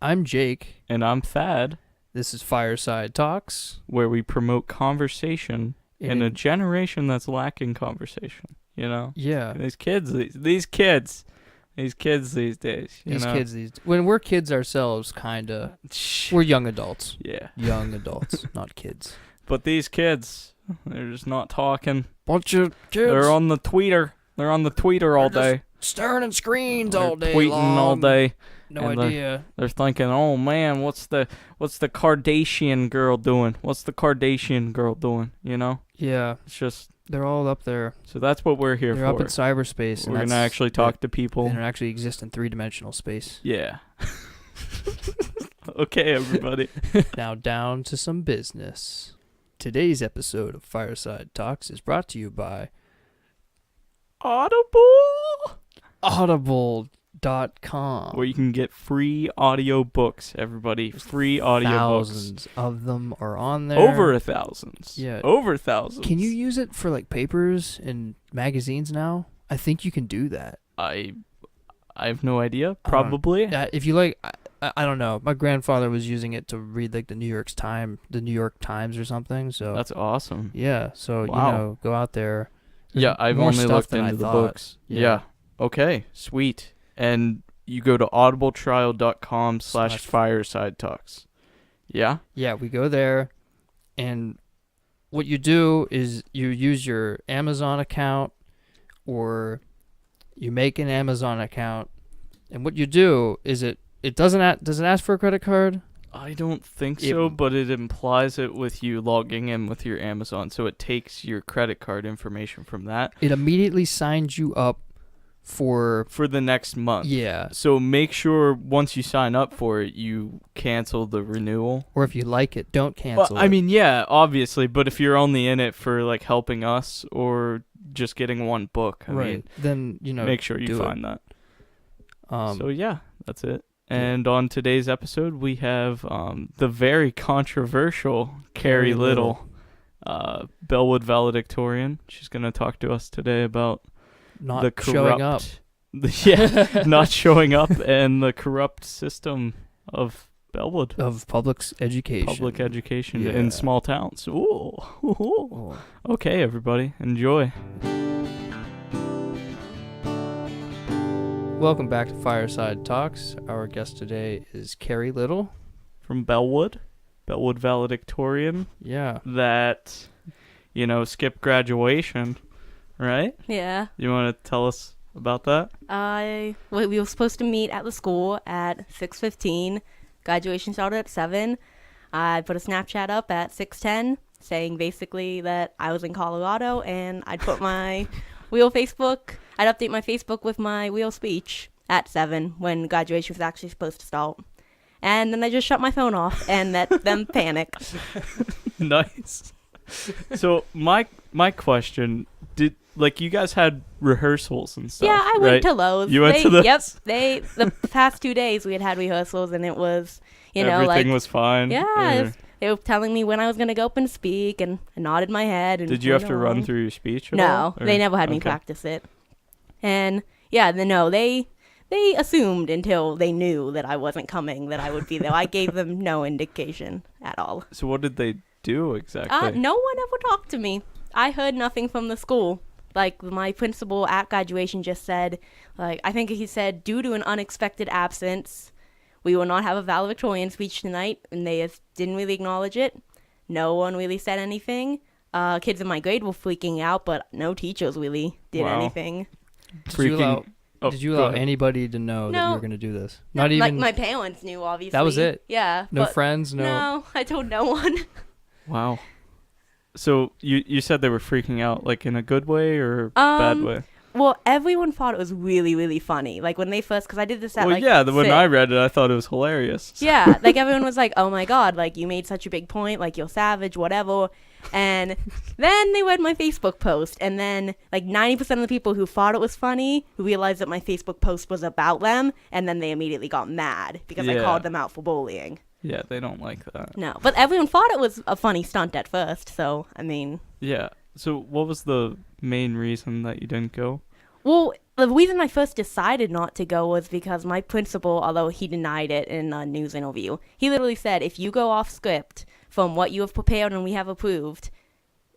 I'm Jake. And I'm Thad. This is Fireside Talks, where we promote conversation in a generation that's lacking conversation, you know? Yeah. These kids these days, when we're kids ourselves, kinda. We're young adults. Yeah. Young adults, not kids. But these kids, they're just not talking. Bunch of kids. They're on the tweeter. They're on the tweeter all day. Staring at screens They're all day tweeting long. all day. No and idea. They're thinking, oh man, what's the Kardashian girl doing? What's the Kardashian girl doing? You know? Yeah. It's just They're all up there. so that's what we're here They're for. up in cyberspace. We're gonna actually talk to people. And actually exist in three-dimensional space. Yeah. Okay, everybody. Now down to some business. Today's episode of Fireside Talks is brought to you by Audible.com. Where you can get free audio books, everybody. Free audio Thousands books. of them are on there. Over 1,000. Yeah. Over thousands. Can you use it for like papers and magazines now? I think you can do that. I have no idea. Probably. If you like, I don't know. My grandfather was using it to read like the New York Times or something. So That's awesome. yeah. So Wow. go out there. Yeah, I've more only stuff looked than I into the thought. books. Yeah. Yeah. Okay, sweet. And you go to audibletrial.com/fireside talks. Yeah? Yeah, we go there, and what you do is you use your Amazon account, or you make an Amazon account, and what you do is it does it ask for a credit card? I don't think so, but it implies it with you logging in with your Amazon, so it takes your credit card information from that. It immediately signs you up for the next month. Yeah. So make sure once you sign up for it, you cancel the renewal. Or if you like it, don't cancel I mean, yeah, obviously, but if you're only in it for like helping us or just getting one book, I mean, then make sure you find that. So yeah, that's it. And on today's episode, we have the very controversial Kerri Little, Bellwood valedictorian. She's going to talk to us today about not showing up. Not showing up and the corrupt system of Bellwood. Of public education. Public education in small towns. Ooh. Okay, everybody, enjoy. Welcome back to Fireside Talks. Our guest today is Kerri Little. From Bellwood valedictorian. Yeah. That, skipped graduation, right? Yeah. You want to tell us about that? We were supposed to meet at the school at 6:15. Graduation started at 7. I put a Snapchat up at 6:10 saying basically that I was in Colorado, and I'd put my I'd update my Facebook with my wheel speech at 7 when graduation was actually supposed to start. And then I just shut my phone off and let them panic. Nice. So my question, you guys had rehearsals and stuff? Yeah, I went to those. You went to those? Yep. The past 2 days we had rehearsals, and it was, everything was fine. Yeah. They were telling me when I was going to go up and speak, and I nodded my head. And did you have to run through your speech at all? No, they never had me practice it. And they assumed until they knew that I wasn't coming that I would be there. I gave them no indication at all. So what did they do exactly? No one ever talked to me. I heard nothing from the school. Like, my principal at graduation just said, I think he said, due to an unexpected absence, we will not have a valedictorian speech tonight, and they just didn't really acknowledge it. No one really said anything. Kids in my grade were freaking out, but no teachers really did anything. Did you allow anybody to know that you were going to do this? Not even like my parents knew, obviously. That was it? Yeah. No friends? No, I told no one. Wow. So you said they were freaking out, like in a good way or bad way? Well, everyone thought it was really, really funny. Like, when they first, because I did this at, when I read it, I thought it was hilarious. Yeah, everyone was like, oh my God, you made such a big point, you're savage, whatever. And then they read my Facebook post, and then, 90% of the people who thought it was funny realized that my Facebook post was about them, and then they immediately got mad because I called them out for bullying. Yeah, they don't like that. No, but everyone thought it was a funny stunt at first, so, I mean. Yeah. So what was the main reason that you didn't go? Well, the reason I first decided not to go was because my principal, although he denied it in a news interview, he literally said, if you go off script from what you have prepared and we have approved,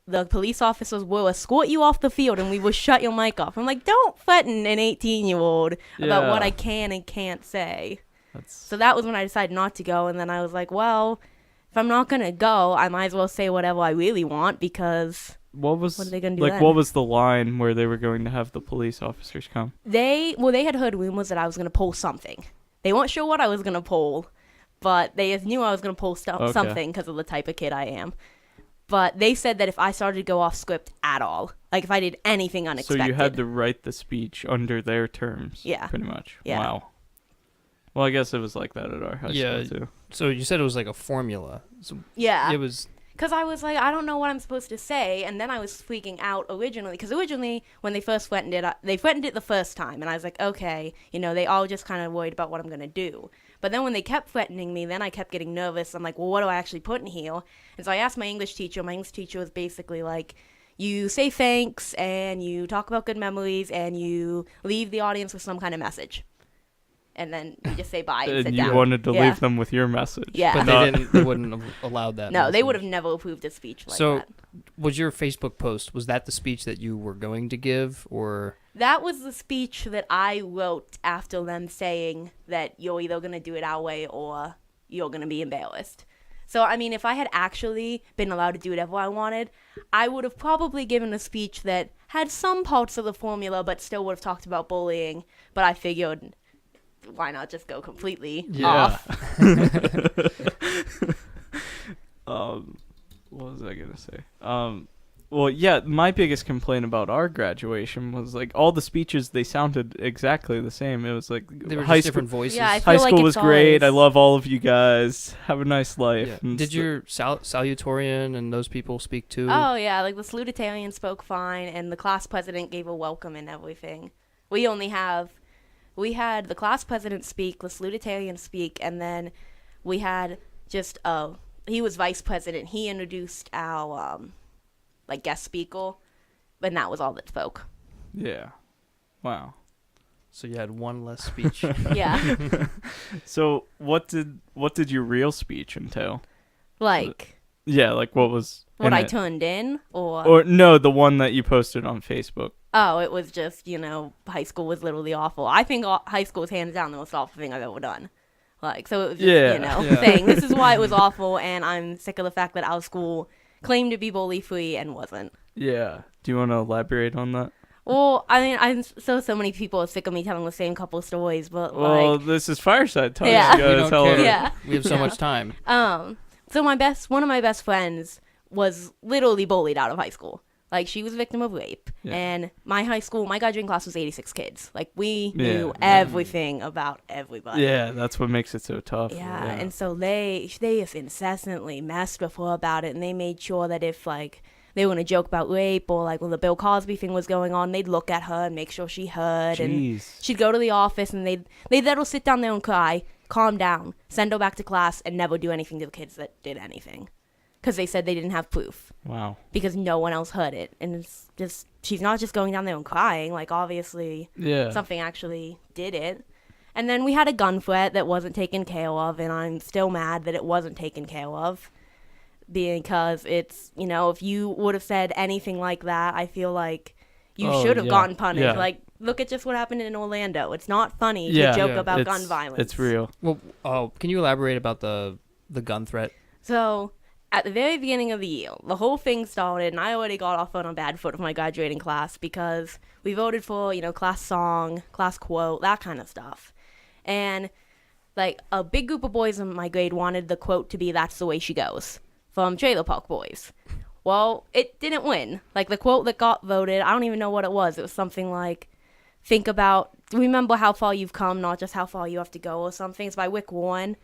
the police officers will escort you off the field and we will shut your mic off. I'm like, don't threaten an 18-year-old about what I can and can't say. So that was when I decided not to go, and then I was like, well, if I'm not going to go, I might as well say whatever I really want, because what are they going to do then? What was the line where they were going to have the police officers come? They had heard rumors that I was going to pull something. They weren't sure what I was going to pull, but they just knew I was going to pull something because of the type of kid I am. But they said that if I started to go off script at all, like if I did anything unexpected. So you had to write the speech under their terms. Yeah. Pretty much. Yeah. Wow. Well, I guess it was like that at our high school, too. So you said it was like a formula. So yeah. It was... Because I was like, I don't know what I'm supposed to say, and then I was freaking out originally. Because originally, when they first threatened it, they threatened it the first time, and I was like, okay, they all just kind of worried about what I'm going to do. But then when they kept threatening me, then I kept getting nervous. I'm like, well, what do I actually put in here? And so I asked my English teacher. My English teacher was basically like, you say thanks, and you talk about good memories, and you leave the audience with some kind of message. And then you just say bye and sit down. And you wanted to leave them with your message. Yeah. But they wouldn't have allowed that. No, message. they would have never approved a speech like that. So was your Facebook post, was that the speech that you were going to give, or? That was the speech that I wrote after them saying that you're either going to do it our way or you're going to be embarrassed. So, I mean, if I had actually been allowed to do whatever I wanted, I would have probably given a speech that had some parts of the formula but still would have talked about bullying. But I figured, why not just go completely off? What was I gonna say? Well, yeah, my biggest complaint about our graduation was like all the speeches, they sounded exactly the same. It was like they were just different voices. Yeah, I high feel school like was great. I love all of you guys. Have a nice life. Yeah. Did your salutatorian and those people speak too? Oh yeah, like the salutatorian spoke fine, and the class president gave a welcome and everything. We had the class president speak, the salutatorian speak, and then we had just he was vice president. He introduced our guest speaker, and that was all that spoke. Yeah. Wow. So you had one less speech. Yeah. So what did your real speech entail? Yeah, like what was what I turned in, or no, the one that you posted on Facebook. Oh, it was just, high school was literally awful. I think high school was hands down the most awful thing I've ever done. So it was just, saying this is why it was awful, and I'm sick of the fact that our school claimed to be bully-free and wasn't. Yeah. Do you want to elaborate on that? Well, I mean, so many people are sick of me telling the same couple of stories, but this is Fireside Talk. Yeah. We don't care. Yeah. We have so much time. So one of my best friends was literally bullied out of high school. She was a victim of rape, and my graduating class was 86 kids. We knew everything about everybody. Yeah, that's what makes it so tough. Yeah, and so they just incessantly messed with her about it, and they made sure that if, they were going to joke about rape, or, when the Bill Cosby thing was going on, they'd look at her and make sure she heard, and she'd go to the office, and they'd let her sit down there and cry, calm down, send her back to class, and never do anything to the kids that did anything. Because they said they didn't have proof. Wow. Because no one else heard it. And it's just, she's not just going down there and crying. Obviously, something actually did it. And then we had a gun threat that wasn't taken care of, and I'm still mad that it wasn't taken care of. Because it's, if you would have said anything like that, I feel like you should have gotten punished. Yeah. Look at just what happened in Orlando. It's not funny to joke about gun violence. It's real. Well, can you elaborate about the gun threat? So, at the very beginning of the year, the whole thing started, and I already got off on a bad foot with my graduating class because we voted for, class song, class quote, that kind of stuff. And, a big group of boys in my grade wanted the quote to be "That's the way she goes" from Trailer Park Boys. Well, it didn't win. The quote that got voted, I don't even know what it was. It was something like, remember how far you've come, not just how far you have to go, or something. It's by Rick Warren.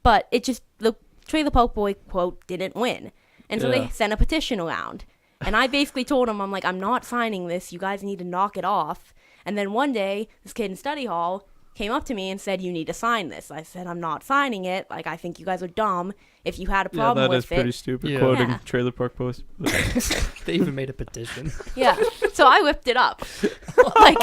But the Trailer Park Boy quote didn't win. And so they sent a petition around. And I basically told them, I'm not signing this. You guys need to knock it off. And then one day, this kid in study hall came up to me and said, "You need to sign this." I said, "I'm not signing it. Like, I think you guys are dumb. If you had a problem with it." Yeah, that is pretty stupid, Yeah. quoting Yeah. Trailer Park Boys. They even made a petition. Yeah. So I whipped it up. Like,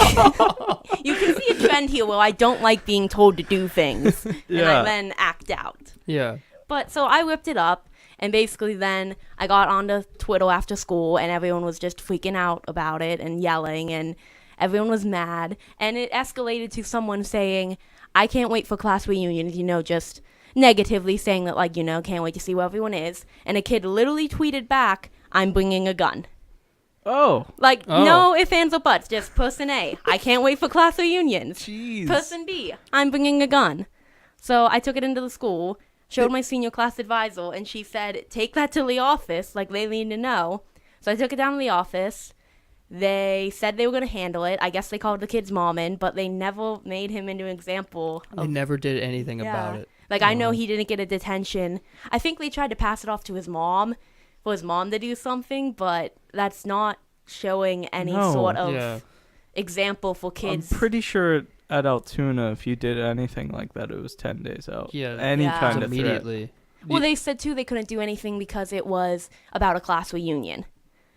you can see a trend here where I don't like being told to do things. And Yeah. I then act out. Yeah. But so I whipped it up. And basically then I got onto Twitter after school and everyone was just freaking out about it and yelling and everyone was mad. And it escalated to someone saying, "I can't wait for class reunions," just negatively saying that, like, can't wait to see where everyone is. And a kid literally tweeted back, "I'm bringing a gun." Oh. Like, Oh. no ifs, ands, or buts. Just person A, "I can't wait for class reunions." Jeez. Person B, "I'm bringing a gun." So I took it into the school, showed my senior class advisor, and she said, "Take that to the office. Like, they need to know." So I took it down to the office. They said they were going to handle it. I guess they called the kid's mom in, but they never made him into an example. They never did anything Yeah. about it. Like, I know he didn't get a detention. I think they tried to pass it off to his mom, for his mom to do something, but that's not showing any No. sort of Yeah. example for kids. I'm pretty sure at Altoona, if you did anything like that, it was 10 days out. Yeah. Any Yeah. kind of threat. Immediately. Well, they said, too, they couldn't do anything because it was about a class reunion.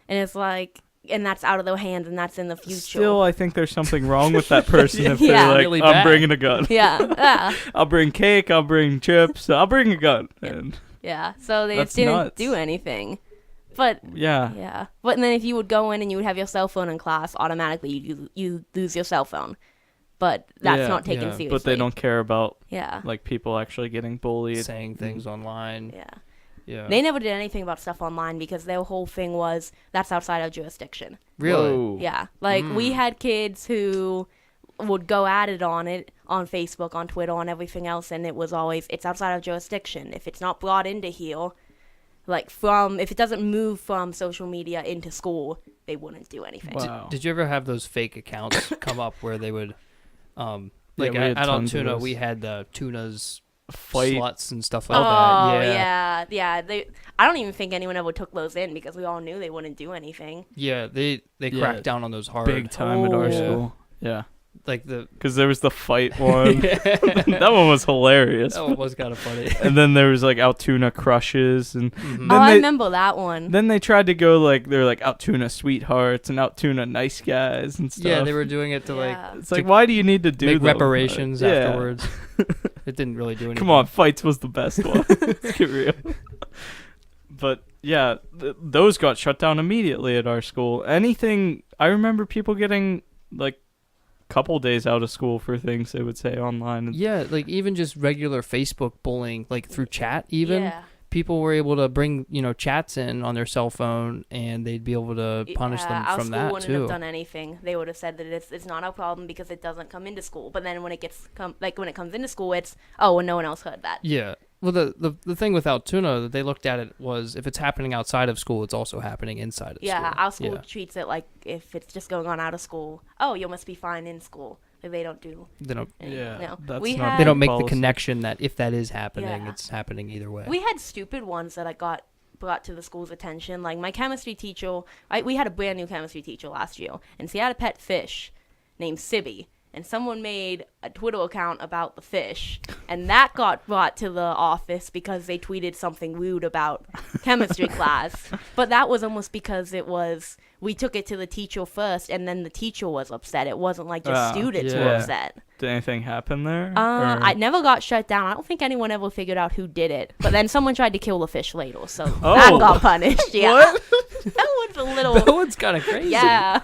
And it's like, and that's out of their hands, and that's in the future. Still, I think there's something wrong with that person if Yeah. they're like, Really "I'm bad. bringing a gun. Yeah, I'll bring cake, I'll bring chips, I'll bring a gun." And yeah. So they That's just didn't nuts. do anything. But, yeah. yeah. But then if you would go in and you would have your cell phone in class, automatically you lose your cell phone. But that's Yeah. not taken Yeah. seriously. But they don't care about Yeah. like people actually getting bullied. Saying things online. Yeah. Yeah. They never did anything about stuff online because their whole thing was that's outside our jurisdiction. Really? Whoa. Yeah. Like, we had kids who would go at it on Facebook, on Twitter, on everything else, and it was always, it's outside of jurisdiction. If it's not brought into here, like, if it doesn't move from social media into school, they wouldn't do anything. Wow. Did you ever have those fake accounts come up where they would, like we had at tons of Altoona, those. we had Tuna's Fight. sluts and stuff like Oh, that. yeah. I don't even think anyone ever took those in because we all knew they wouldn't do anything. Yeah, they Yeah. cracked down on those hard. Big time at our Oh. school. Yeah. Like the Because there was the fight one. That one was hilarious. that one was kind of funny. And then there was like Altoona crushes, and Mhm. then I they, remember that one. then they tried to go like they're like Altoona sweethearts and Altoona nice guys and stuff. Yeah, they were doing it to like Yeah. It's like, why do you need to do make them? reparations Yeah. afterwards. It didn't really do anything. Come on, fights was the best one. Let's get real. But yeah, those got shut down immediately at our school. Anything, I remember people getting like couple days out of school for things they would say online. Yeah, like even just regular Facebook bullying, like through chat even. Yeah. People were able to bring, chats in on their cell phone and they'd be able to punish them our from school that wouldn't too. have done anything. They would have said that it's not our problem because it doesn't come into school. But then when it when it comes into school, it's well, no one else heard that. Yeah. Well, the thing with Altoona that they looked at it was if it's happening outside of school, it's also happening inside of school. Yeah, our school Yeah. treats it like if it's just going on out of school. Oh, you must be fine in school. Like, they don't do. They don't. Yeah, No. that's We not had- They don't make the policy. connection that if that is happening, Yeah. it's happening either way. We had stupid ones that I got brought to the school's attention. Like my chemistry teacher, we had a brand new chemistry teacher last year, and she had a pet fish named Sibby. And someone made a Twitter account about the fish, and that got brought to the office because they tweeted something rude about chemistry class. But that was almost because we took it to the teacher first, and then the teacher was upset. It wasn't like just students were yeah. upset. Did anything happen there? I never got shut down. I don't think anyone ever figured out who did it. But then someone tried to kill the fish later, so that Oh. got punished. Yeah. What? That was a little. That one's kind of crazy. Yeah.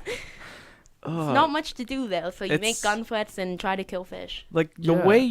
Ugh. Not much to do there, so you make It's- gun threats and try to kill fish. Like the Yeah. way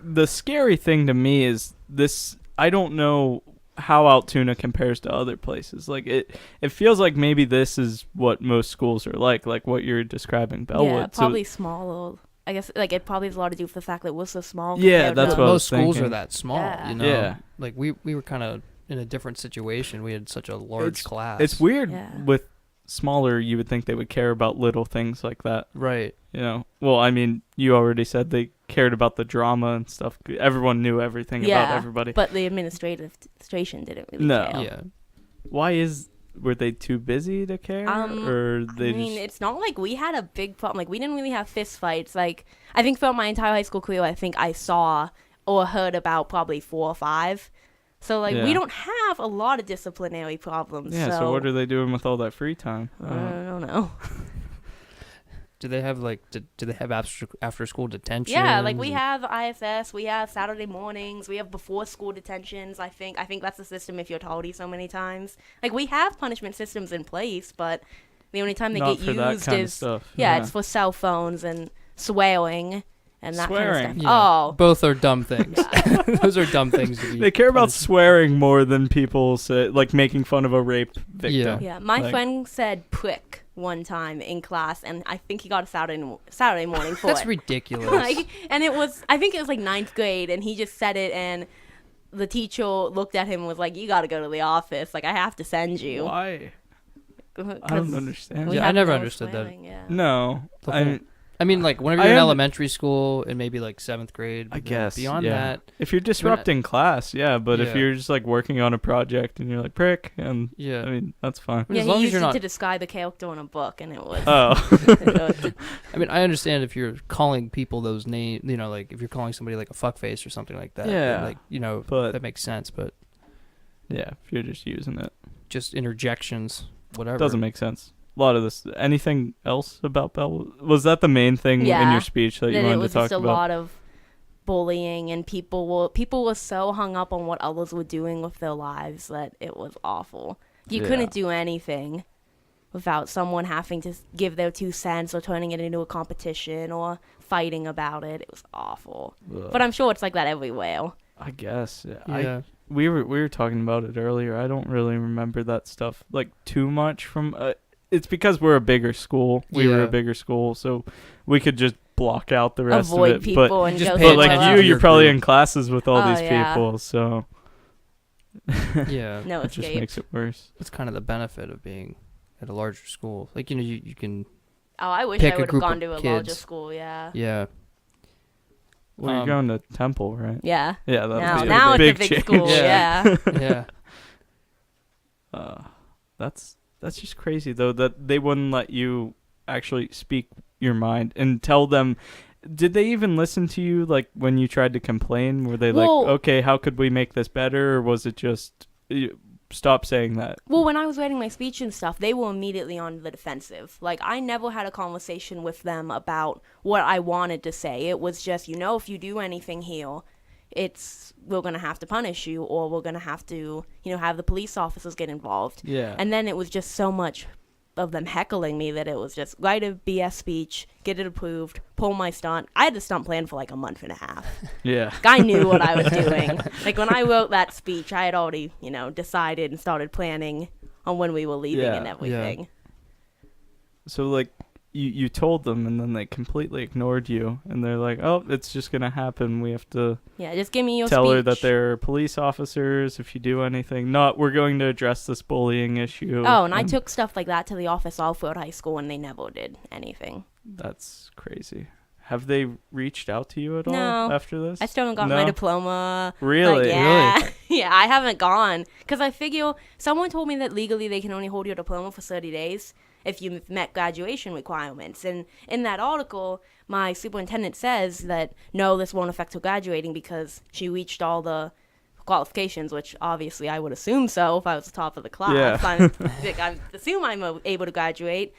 the scary thing to me is this. I don't know how Altoona compares to other places. Like it feels like maybe this is what most schools are like what you're describing, Bellwood. Yeah, probably smaller. I guess like it probably has a lot to do with the fact that we're so small. Yeah, compared that's to- what I was Most schools thinking. are that small. Yeah. Yeah. Like we were kind of in a different situation. We had such a large class. It's weird Yeah. with smaller. You would think they would care about little things like that. Right. Well, I mean, you already said they cared about the drama and stuff. Everyone knew everything about everybody. But the administration didn't really No. care. Yeah. Why is were they too busy to care, or they I mean, it's not like we had a big problem. Like, we didn't really have fist fights. Like, I think throughout my entire high school career, I think I saw or heard about probably 4 or 5. So, like, we don't have a lot of disciplinary problems. Yeah, so what are they doing with all that free time? I don't know. Do they have, like, do they have after school detention? Yeah, like, we have IFS, we have Saturday mornings, we have before school detentions, I think that's the system if you're tardy so many times. Like, we have punishment systems in place, but the only time they Not get for that used kind of is, stuff. it's for cell phones and swearing and that kind of stuff. Yeah, Oh. both are dumb things. Those are dumb things to be They care about punished. swearing more than people say, like making fun of a rape victim. Yeah, my Like- friend said prick one time in class, and I think he got a Saturday morning for That's it. ridiculous. Like, and I think it was like 9th grade, and he just said it, and the teacher looked at him and was like, "You got to go to the office. Like, I have to send you." Why? I 'Cause don't understand. we Yeah, I have never no understood that. swearing, Yeah. No. I mean, like, whenever I you're in am- elementary school and maybe, like, 7th grade. I but then guess. Beyond yeah. that, If you're disrupting class, yeah, but if Yeah. you're just like working on a project and you're like prick, and yeah. I mean that's fine. As Yeah, long he as used you're it not- to describe the character in a book, and it was. Oh. I mean, I understand if you're calling people those names, you know, like, if you're calling somebody, like, a fuckface or something like that. Yeah. then, like, you know, But- that makes sense, but Yeah, if you're just using it. just interjections, whatever. Doesn't make sense. A lot of this. Anything else about Bellwood? Was that the main thing in Yeah. your speech that you Then wanted it was to talk just a about? lot of bullying, and people were so hung up on what others were doing with their lives that it was awful. You Yeah. couldn't do anything without someone having to give their 2 cents or turning it into a competition or fighting about it. It was awful. Ugh. But I'm sure it's like that everywhere. I guess. Yeah. We were talking about it earlier. I don't really remember that stuff like too much from. It's because we're a bigger school. We were Yeah. a bigger school, so we could just block out the rest Avoid of it. people But and just go pay but somewhere like attention else. to you're your probably group. in classes with all Oh, these yeah. people, so Yeah. No it just escape. makes it worse. That's kind of the benefit of being at a larger school. Like, you know, you can, Oh, I wish pick I a would have group gone of to a larger kids. school. Yeah. yeah. Well, you're going to Temple, right? Yeah. Yeah, that'd be Now a it's big a big change. school. Yeah. Yeah. Yeah. That's just crazy though that they wouldn't let you actually speak your mind and tell them. Did they even listen to you, like, when you tried to complain? Were they Well- like, okay, how could we make this better? Or was it just, stop saying that? Well, when I was writing my speech and stuff, they were immediately on the defensive. Like, I never had a conversation with them about what I wanted to say. It was just, if you do anything here, we're going to have to punish you, or we're going to have to, have the police officers get involved. Yeah. And then it was just so much of them heckling me that it was just write a BS speech, get it approved, pull my stunt. I had the stunt plan for like a month and a half. Yeah. I knew what I was doing. Like, when I wrote that speech, I had already, decided and started planning on when we were leaving Yeah. and everything. So, like, you told them and then they completely ignored you. And they're like, oh, it's just going to happen. We have to Yeah, just give me your tell speech. her that they're police officers if you do anything. We're going to address this bullying issue. Oh, and I took stuff like that to the office all throughout high school, and they never did anything. That's crazy. Have they reached out to you at all No. after this? I still haven't got my No? diploma. Really? Like, yeah. Yeah, I haven't gone. Because I figure someone told me that legally they can only hold your diploma for 30 days if you've met graduation requirements. And in that article, my superintendent says that, no, this won't affect her graduating because she reached all the qualifications, which obviously I would assume so if I was the top of the class. Yeah. I assume I'm able to graduate.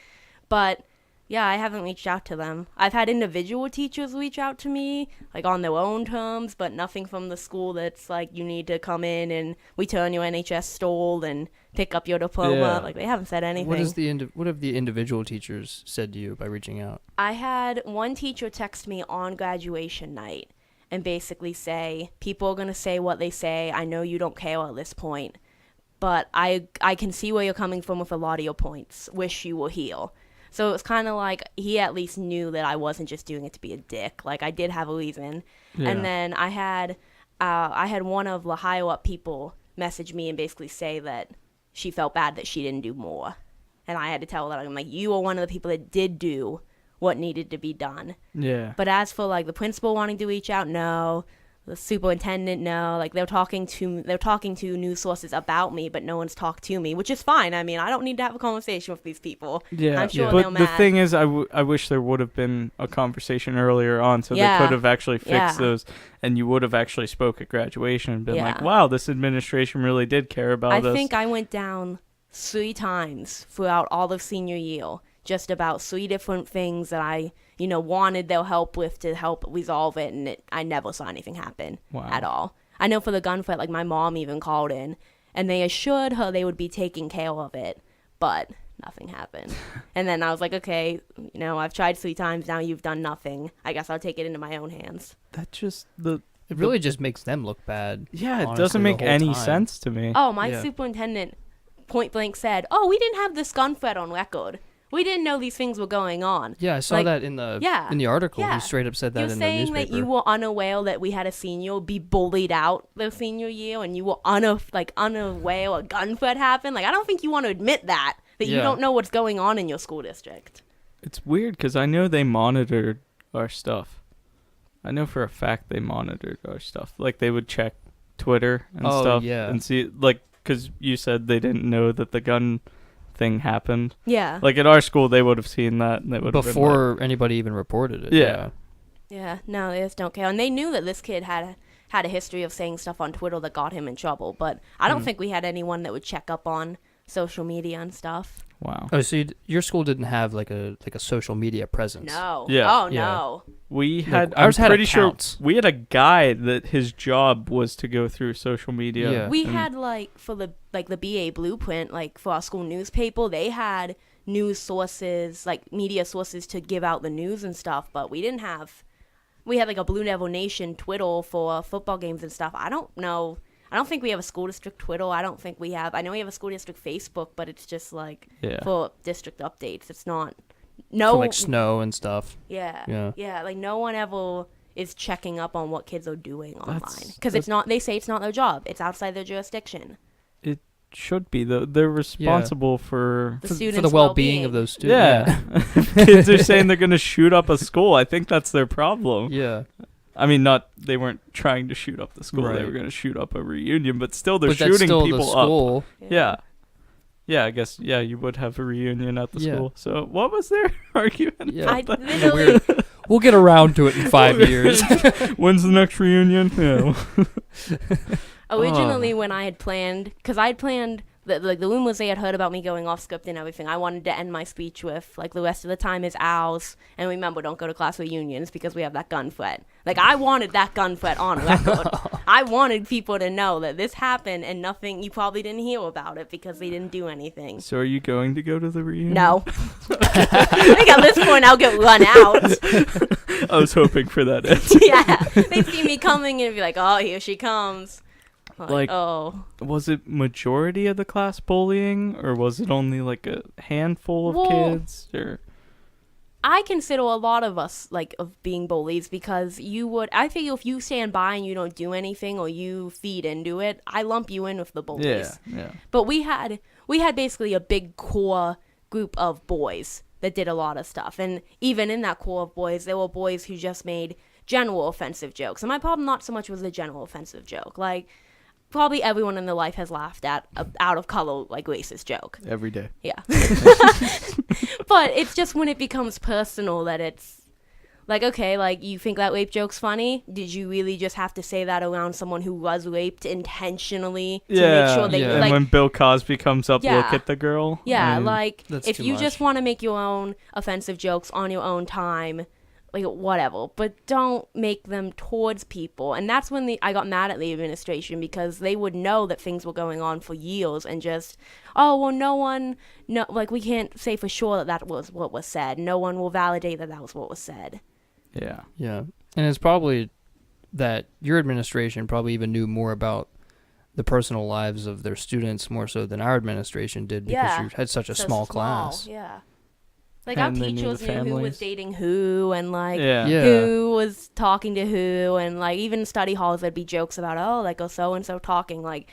But yeah, I haven't reached out to them. I've had individual teachers reach out to me, like on their own terms, but nothing from the school that's like, you need to come in and return your NHS stole and pick up your diploma. Yeah. Like, they haven't said anything. What have the individual teachers said to you by reaching out? I had one teacher text me on graduation night and basically say, people are going to say what they say. I know you don't care at this point, but I can see where you're coming from with a lot of your points. Wish you were here. So it was kind of like he at least knew that I wasn't just doing it to be a dick. Like, I did have a reason. Yeah. And then I had one of the higher up people message me and basically say that she felt bad that she didn't do more. And I had to tell her that, I'm like, you are one of the people that did do what needed to be done. Yeah. But as for like the principal wanting to reach out, no. the superintendent know. Like they're talking to news sources about me, but no one's talked to me, which is fine. I mean, I don't need to have a conversation with these people. Yeah, I'm sure but they'll the mad. thing is, I wish there would have been a conversation earlier on, so they could have actually fixed those, and you would have actually spoke at graduation and been like, wow, this administration really did care about us. I think I went down 3 times throughout all of senior year, just about 3 different things that I wanted their help with to help resolve it, and I never saw anything happen at all. I know for the gunfight, like my mom even called in, and they assured her they would be taking care of it, but nothing happened. And then I was like, okay, I've tried 3 times, now you've done nothing. I guess I'll take it into my own hands. That just It really just makes them look bad. Yeah, it honestly, doesn't make any time. sense to me. Oh, my superintendent point blank said, "Oh, we didn't have this gun threat on record. We didn't know these things were going on." Yeah, I saw that in the article. Yeah. He straight up said that You're in the newspaper. saying that you were unaware that we had a senior be bullied out their senior year, and you were unaware a gun threat happened? Like, I don't think you want to admit that you don't know what's going on in your school district. It's weird because I know they monitored our stuff. I know for a fact they monitored our stuff. Like, they would check Twitter and stuff and see, like, because you said they didn't know that the gun thing happened. Yeah. Like, at our school, they would have seen that. And they would have before anybody even reported it. Yeah. Yeah, no, they just don't care. And they knew that this kid had a history of saying stuff on Twitter that got him in trouble. But I don't think we had anyone that would check up on social media and stuff. Wow. Oh, so your school didn't have like a social media presence? No. Yeah. Oh, no. We had, ours had pretty accounts. sure we had a guy that his job was to go through social media. Yeah. We had for the BA Blueprint, like for our school newspaper, they had news sources, like media sources to give out the news and stuff, but we didn't have. We had like a Blue Devil Nation Twitter for football games and stuff. I don't know. I don't think we have a school district Twitter. I don't think we have. I know we have a school district Facebook, but it's just like for district updates. It's not. No. For like snow and stuff. Yeah. Like no one ever is checking up on what kids are doing online because it's not. They say it's not their job. It's outside their jurisdiction. It should be though. They're responsible for the well-being of those students. Yeah. Kids are saying they're going to shoot up a school. I think that's their problem. Yeah. I mean, they weren't trying to shoot up the school. Right. They were going to shoot up a reunion, but still they're shooting shooting still people the school. up. Yeah. Yeah, I guess, you would have a reunion at the school. So what was their argument? Yeah. We'll get around to it in 5 years. When's the next reunion? Yeah. Originally, when I had planned, because I had planned, the rumors they had heard about me going off script and everything, I wanted to end my speech with, like, the rest of the time is ours, and remember, don't go to class reunions because we have that gun threat. Like, I wanted that gun threat on record. I wanted people to know that this happened and you probably didn't hear about it because they didn't do anything. So are you going to go to the reunion? No. I think at this point I'll get run out. I was hoping for that answer. Yeah. They'd see me coming and be like, oh, here she comes. Like, was it majority of the class bullying, or was it only like a handful of kids? Or I consider a lot of us of being bullies because I figure if you stand by and you don't do anything or you feed into it, I lump you in with the bullies. Yeah. But we had basically a big core group of boys that did a lot of stuff, and even in that core of boys, there were boys who just made general offensive jokes. And my problem not so much was the general offensive joke, like. Probably everyone in their life has laughed at a out of color racist joke. Every day. Yeah. But it's just when it becomes personal that it's like, okay, like you think that rape joke's funny? Did you really just have to say that around someone who was raped intentionally to make sure they and when Bill Cosby comes up, look at the girl. Yeah, like if you much. just want to make your own offensive jokes on your own time, like whatever, but don't make them towards people. And that's when I got mad at the administration because they would know that things were going on for years and just, we can't say for sure that was what was said. No one will validate that was what was said. Yeah. Yeah. And it's probably that your administration probably even knew more about the personal lives of their students more so than our administration did because you had such a small class. Yeah. Like, our teachers knew who was dating who and, like, Yeah. who was talking to who. And, like, even in study halls, there'd be jokes about, so-and-so talking. Like,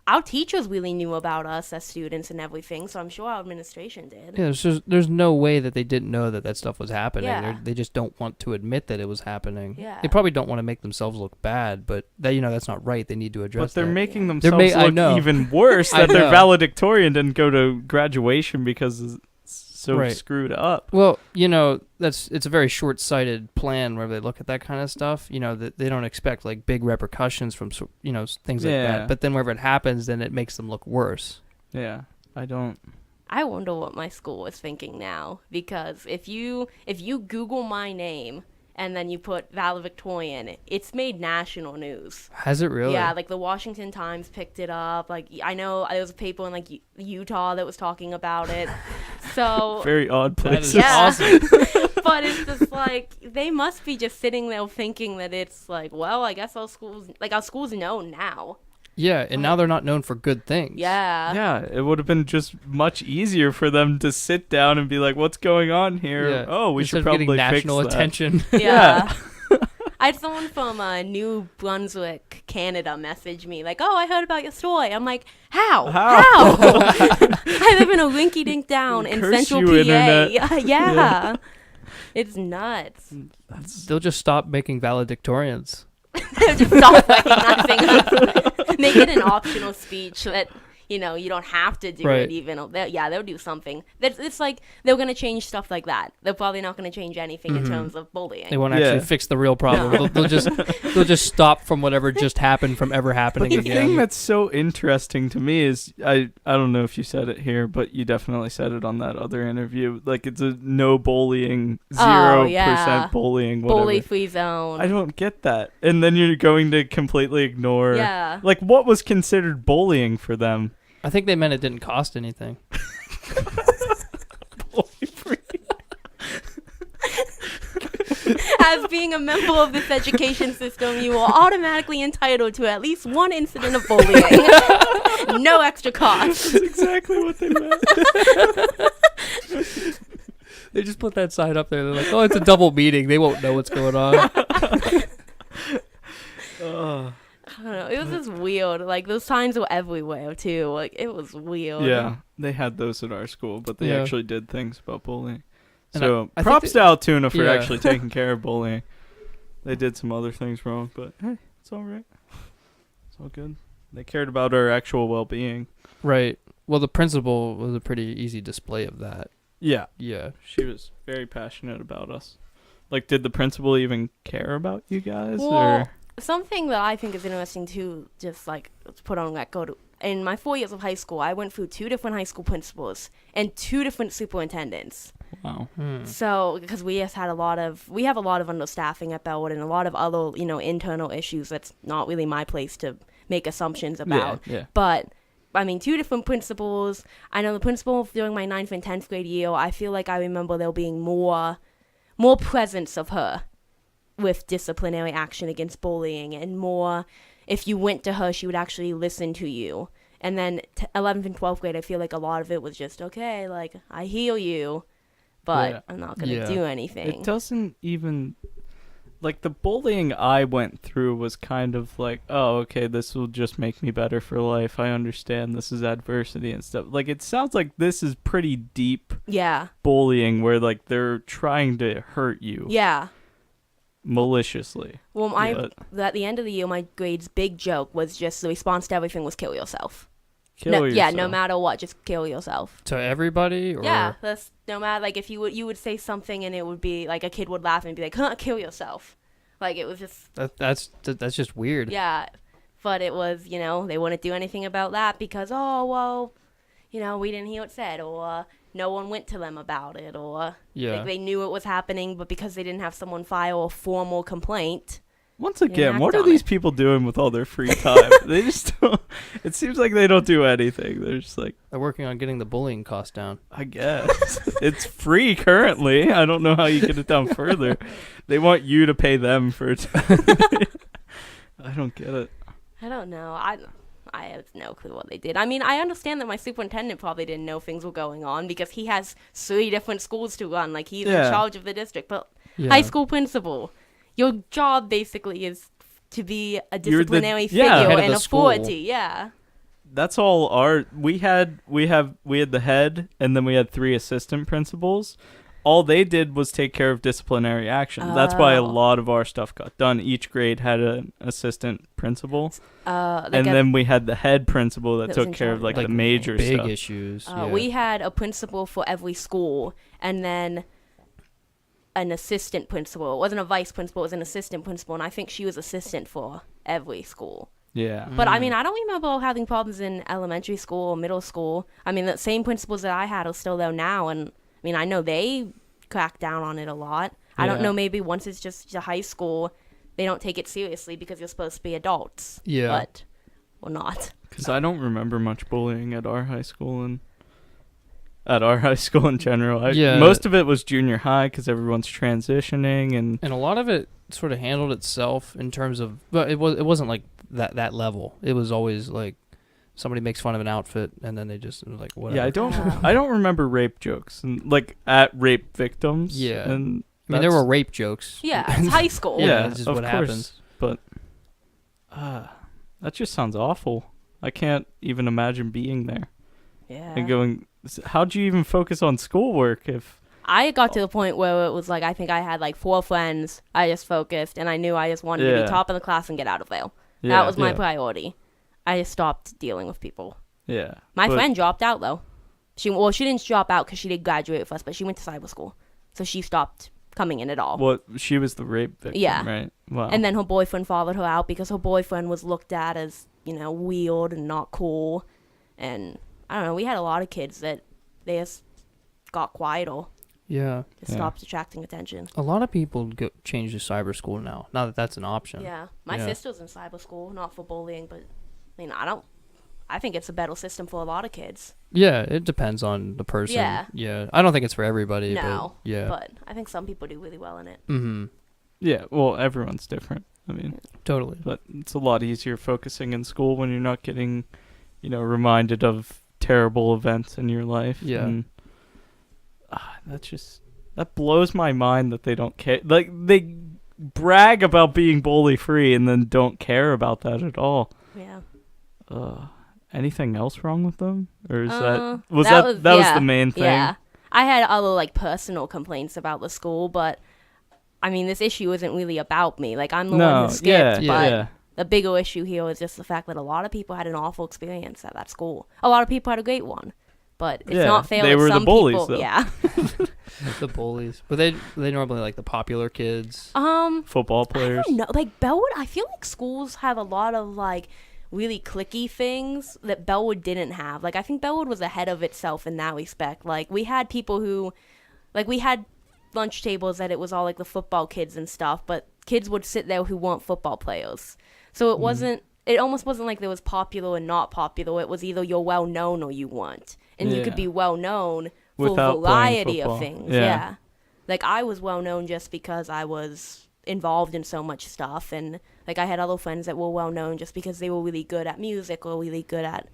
our teachers really knew about us as students and everything, so I'm sure our administration did. Yeah, there's no way that they didn't know that stuff was happening. Yeah. They just don't want to admit that it was happening. Yeah. They probably don't want to make themselves look bad, but that's not right. They need to address But they're that. making themselves I look know. even worse I that their know. valedictorian didn't go to graduation because it's so Right. screwed up. Well, it's a very short-sighted plan where they look at that kind of stuff. That they don't expect like big repercussions from things like Yeah. that. But then whenever it happens, then it makes them look worse. Yeah, I don't. I wonder what my school is thinking now, because if you Google my name and then you put valedictorian, it's made national news. Has it really? Yeah, like the Washington Times picked it up. Like I know there was a paper in like Utah that was talking about it. So Very odd That place. is Yeah. awesome. but it's just like they must be just sitting there thinking that it's like, well, I guess our schools know now. Yeah, and now they're not known for good things. Yeah. Yeah, it would have been just much easier for them to sit down and be like, "What's going on here? Yeah. Oh, we Instead should of probably getting fix national that." attention. Yeah. I had someone from New Brunswick, Canada, message me like, "Oh, I heard about your story." I'm like, "How? How? I live in a rinky-dink town in Curse central you, PA. internet. Yeah. It's nuts. They'll just stop making valedictorians. Just stop recognizing us. Make it an optional speech that you don't have to do Right. it even. They'll do something. It's like they're going to change stuff like that. They're probably not going to change anything in terms of bullying. They won't Yeah. actually fix the real problem. They'll just stop from whatever just happened from ever happening But the again. thing that's so interesting to me is I don't know if you said it here, but you definitely said it on that other interview. Like it's a no bullying, 0% yeah. bullying, whatever. Bully-free zone. I don't get that. And then you're going to completely ignore. Yeah. Like what was considered bullying for them? I think they meant it didn't cost anything. As being a member of this education system, you are automatically entitled to at least one incident of bullying. No extra cost. That's exactly what they meant. They just put that sign up there. They're like, "Oh, it's a double meeting. They won't know what's going on." I don't know. It was just weird. Like those signs were everywhere too. Like it was weird. Yeah, they had those at our school, but they Yeah. actually did things about bullying. And So I think props to Altoona for yeah. actually taking care of bullying. They did some other things wrong, but hey, it's all right. It's all good. They cared about our actual well-being. Right. Well, the principal was a pretty easy display of that. Yeah, Yeah. she was very passionate about us. Like, did the principal even care about you guys? Well, or something that I think is interesting too, just like to put on record. In my 4 years of high school, I went through 2 different high school principals and 2 different superintendents. wow. So, because we have a lot of understaffing at Bellwood and a lot of other, internal issues that's not really my place to make assumptions about. Yeah. But, I mean, 2 different principals. I know the principal during my 9th and 10th grade year, I feel like I remember there being more presence of her with disciplinary action against bullying and more, if you went to her, she would actually listen to you. And then 11th and 12th grade, I feel like a lot of it was just, okay, like, I hear you, but Yeah. I'm not going to Yeah. do anything. It doesn't even... Like, the bullying I went through was kind of like, oh, okay, this will just make me better for life. I understand this is adversity and stuff. Like, it sounds like this is pretty deep Yeah. bullying where, like, they're trying to hurt you Yeah. maliciously. Well, Yeah. at the end of the year, my grade's big joke was just the response to everything was kill yourself. Kill No, yourself. yeah, no matter what, just kill yourself. To everybody? Or? Yeah, that's no matter, like, if you would say something and it would be, like, a kid would laugh and be like, huh, kill yourself. Like, it was just, That's just weird. yeah. But it was, they wouldn't do anything about that because, oh, well, we didn't hear it said, or no one went to them about it, or Yeah. like, they knew it was happening, but because they didn't have someone file a formal complaint. Once again, act what are on these it. people doing with all their free time? They just don't... It seems like they don't do anything. They're just like, They're working on getting the bullying cost down. I guess. It's free currently. I don't know how you get it down further. They want you to pay them for it. I don't get it. I don't know. I have no clue what they did. I mean, I understand that my superintendent probably didn't know things were going on because he has 3 different schools to run. Like, he's Yeah. in charge of the district. But Yeah. high school principal, your job basically is to be a You're the- disciplinary yeah, figure head of and the school. authority. Yeah. that's all we had the head, and then we had 3 assistant principals. All they did was take care of disciplinary action. That's why a lot of our stuff got done. Each grade had an assistant principal, and then we had the head principal that took care of like the major big stuff. issues. We had a principal for every school, and then an assistant principal. It wasn't a vice principal, it was an assistant principal, and I think she was assistant for every school. Yeah. But I mean, I don't remember having problems in elementary school or middle school. I mean, the same principals that I had are still there now, and I mean, I know they crack down on it a lot. I don't know, maybe once it's just to high school, they don't take it seriously because you're supposed to be adults. Yeah. But we're not. Because I don't remember much bullying at our high school and at our high school in general. Most of it was junior high because everyone's transitioning and a lot of it sort of handled itself in terms of, but it wasn't like that level. It was always like somebody makes fun of an outfit and then they just like whatever. Yeah, I don't remember rape jokes and like at rape victims. Yeah, and I mean there were rape jokes. Yeah, it's high school. That's just what happens. But that just sounds awful. I can't even imagine being there. Yeah. And going, how'd you even focus on schoolwork if... I got to the point where it was like, I think I had like 4 friends. I just focused, and I knew I just wanted to be top of the class and get out of there. That was my priority. I just stopped dealing with people. Yeah. My friend dropped out, though. She didn't drop out because she did graduate with us, but she went to cyber school. So she stopped coming in at all. Well, she was the rape victim, right? Wow. And then her boyfriend followed her out because her boyfriend was looked at as, weird and not cool. And I don't know, we had a lot of kids that they just got quiet or stopped attracting attention. A lot of people change to cyber school now that that's an option. Yeah. My sister's in cyber school, not for bullying, but I mean, I think it's a better system for a lot of kids. Yeah, it depends on the person. Yeah. I don't think it's for everybody. No. But, but I think some people do really well in it. Mm-hmm. Yeah, well, everyone's different. I mean, totally. But it's a lot easier focusing in school when you're not getting, reminded of terrible events in your life. Yeah. And, that blows my mind that they don't care. Like, they brag about being bully free and then don't care about that at all. Yeah. Anything else wrong with them? Or is that was the main thing? Yeah. I had other like personal complaints about the school, but I mean, this issue isn't really about me. Like, I'm the one who skipped, but the bigger issue here is just the fact that a lot of people had an awful experience at that school. A lot of people had a great one, but it's not fair. They were some the bullies, people, though. Yeah. The bullies, but they normally like the popular kids. Football players. I don't know. Like Bellwood, I feel like schools have a lot of like really cliquey things that Bellwood didn't have. Like, I think Bellwood was ahead of itself in that respect. Like, we had people who, like, we had lunch tables that it was all like the football kids and stuff, but kids would sit there who weren't football players. So it wasn't, it almost wasn't like there was popular and not popular. It was either you're well known or you weren't. And you could be well known for a variety of things. Yeah. Like, I was well known just because I was involved in so much stuff, and like I had other friends that were well known just because they were really good at music or really good at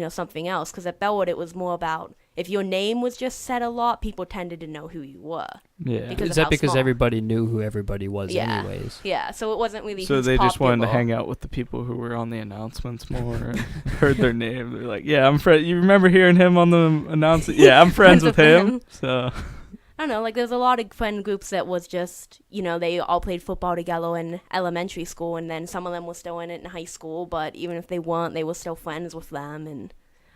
something else. Because at Bellwood it was more about if your name was just said a lot, people tended to know who you were. Is that because everybody knew who everybody was anyways? So it wasn't really so they just wanted to hang out with the people who were on the announcements more and heard their name. They're like, yeah, I'm friend. You remember hearing him on the announcement? Yeah, I'm friends with him. So I don't know, like there's a lot of friend groups that was just, they all played football together in elementary school, and then some of them were still in it in high school, but even if they weren't, they were still friends with them. And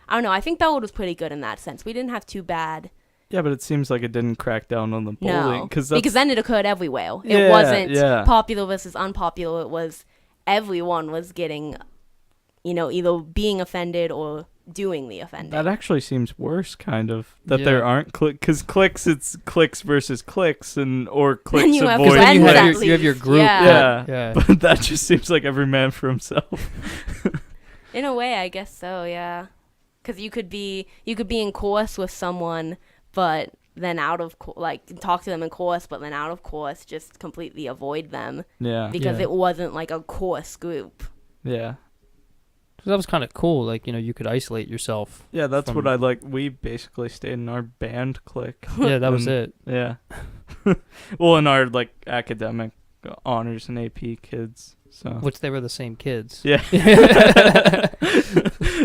I don't know, I think Bellwood was pretty good in that sense. We didn't have too bad. Yeah, but it seems like it didn't crack down on the bullying. No, because then it occurred everywhere. It wasn't popular versus unpopular. It was everyone was getting, either being offended or doing the offending. That actually seems worse, kind of. That there aren't because cliques, it's cliques versus cliques, or cliques you avoid. You have your group. Yeah. But that just seems like every man for himself. In a way, I guess so. Yeah, because you could be in course with someone, but then out of talk to them in course, but then out of course just completely avoid them. Yeah. Because it wasn't like a course group. Yeah. So that was kind of cool. Like, you could isolate yourself. Yeah, that's what I like. We basically stayed in our band clique. Yeah, that was it. Yeah. Well, in our, academic honors and AP kids. So Which they were the same kids. yeah.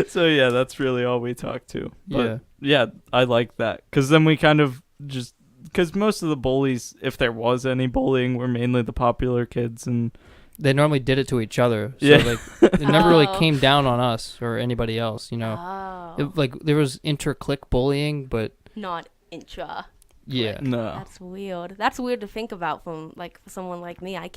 So yeah, that's really all we talked to. But yeah, I like that because then we kind of just because most of the bullies, if there was any bullying, were mainly the popular kids, and they normally did it to each other. So Yeah. like it never really came down on us or anybody else. You know, like there was inter-clique bullying, but Not intra. yeah, no. That's weird. That's weird to think about from like for someone like me. I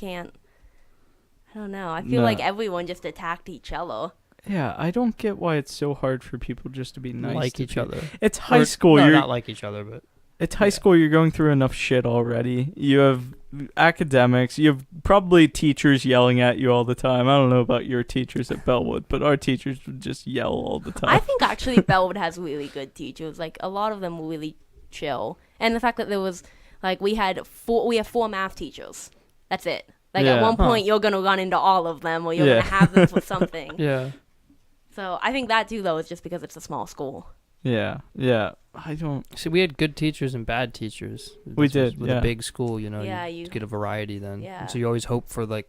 don't know. I feel No. like everyone just attacked each other. Yeah, I don't get why it's so hard for people just to be nice like to each people. other. It's high Or- school. No, You're not like each other, but It's high school. You're going through enough shit already. You have academics. You have probably teachers yelling at you all the time. I don't know about your teachers at Bellwood, but our teachers would just yell all the time. I think actually Bellwood has really good teachers. Like a lot of them were really chill, and the fact that there was like we have 4 math teachers. That's it. Like Yeah. at one Huh. point you're gonna run into all of them, or you're Yeah. gonna have them for something. yeah. So I think that too, though, is just because it's a small school. Yeah. I don't. See, we had good teachers and bad teachers. We This was did, with yeah. a big school. You know, Yeah, you you- get a variety then. Yeah. And so you always hope for like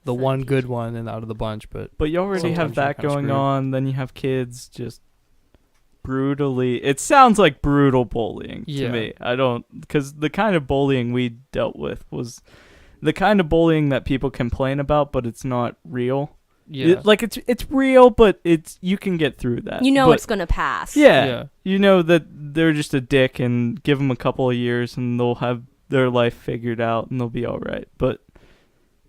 the Certain one good teacher. one and out of the bunch, But you already Sometimes have you're that kinda going screwed. on. Then you have kids just brutally. It sounds like brutal bullying to Yeah. me. I don't, because the kind of bullying we dealt with was the kind of bullying that people complain about, but it's not real. yeah. It's real, but you can get through that. You know But- it's gonna pass. Yeah. Yeah. You know that they're just a dick and give them a couple of years and they'll have their life figured out and they'll be all right. But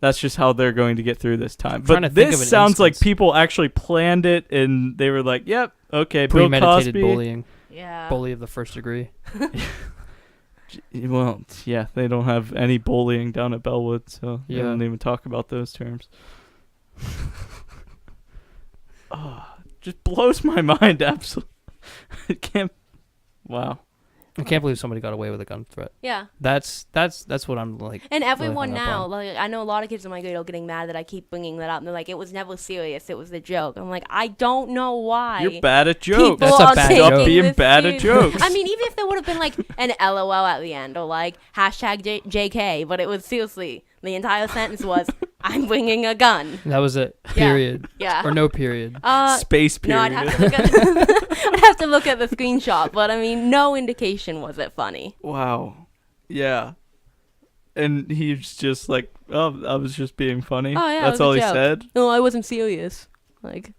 that's just how they're going to get through this time. trying to But think this of an sounds like instance. people actually planned it and they were like, yep, okay, Bill Premeditated Cosby. bullying, Yeah. bully of the first degree. Well, yeah, they don't have any bullying down at Bellwood, so they Yeah. don't even talk about those terms. Just blows my mind, absolutely. I can't. Wow. I can't believe somebody got away with a gun threat. Yeah. That's what I'm like. And everyone hung up now, on. like I know a lot of kids in my grade are getting mad that I keep bringing that up, and they're like, "It was never serious. It was a joke." I'm like, I don't know why. You're bad at jokes. That's a are bad taking joke. Stop being this bad at serious. jokes. I mean, even if there would have been like an LOL at the end or like hashtag JK, but it was seriously the entire sentence was, "I'm bringing a gun." That was it. Period. Yeah. Or no period. Space No, period. I'd have to look at I'd have to look at the screenshot, but I mean, no indication was it funny. Wow. Yeah. And he's just like, oh, I was just being funny. Oh, yeah, it That's was a all he joke. said. No, I wasn't serious. Like,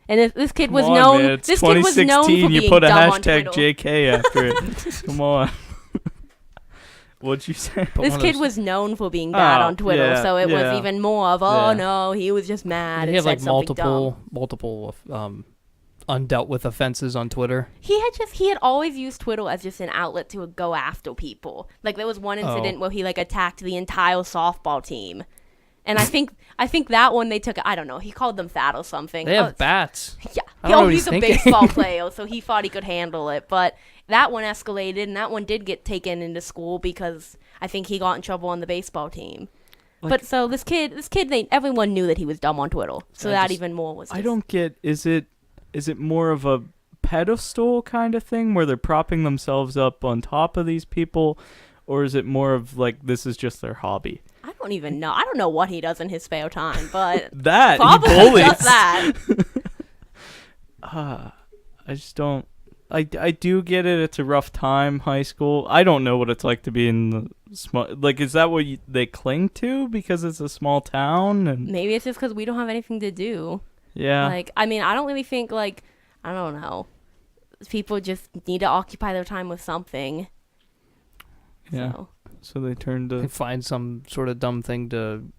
and this kid was Come on, known. man. It's This kid was 2016. known for You being put a dumb on hashtag Twitter. JK after it. Come on. What'd you say? But This one of kid those- was known for being bad Oh, on Twitter, yeah, so it yeah. was even more of, oh Yeah. no, he was just mad. He and had said like something dumb. multiple undealt with offenses on Twitter. He had always used Twitter as just an outlet to go after people. Like there was one incident where he like attacked the entire softball team, and I think that one they took. I don't know. He called them fat or something. They Oh, have bats. yeah. I don't know what He's he's a thinking. baseball player, so he thought he could handle it. But that one escalated, and that one did get taken into school because I think he got in trouble on the baseball team. But so this kid, everyone knew that he was dumb on Twitter. So I that just- even more was. I just- don't get, is it more of a pedestal kind of thing where they're propping themselves up on top of these people? Or is it more of like, this is just their hobby? I don't even know. I don't know what he does in his spare time, but That, he probably bullies. just that. I just don't. I do get it. It's a rough time, high school. I don't know what it's like to be in the small. Like, is that what they cling to because it's a small town? And Maybe it's just because we don't have anything to do. yeah, Like, I mean, I don't really think like I don't know. People just need to occupy their time with something. yeah. So. So they turn They to find some sort of dumb thing to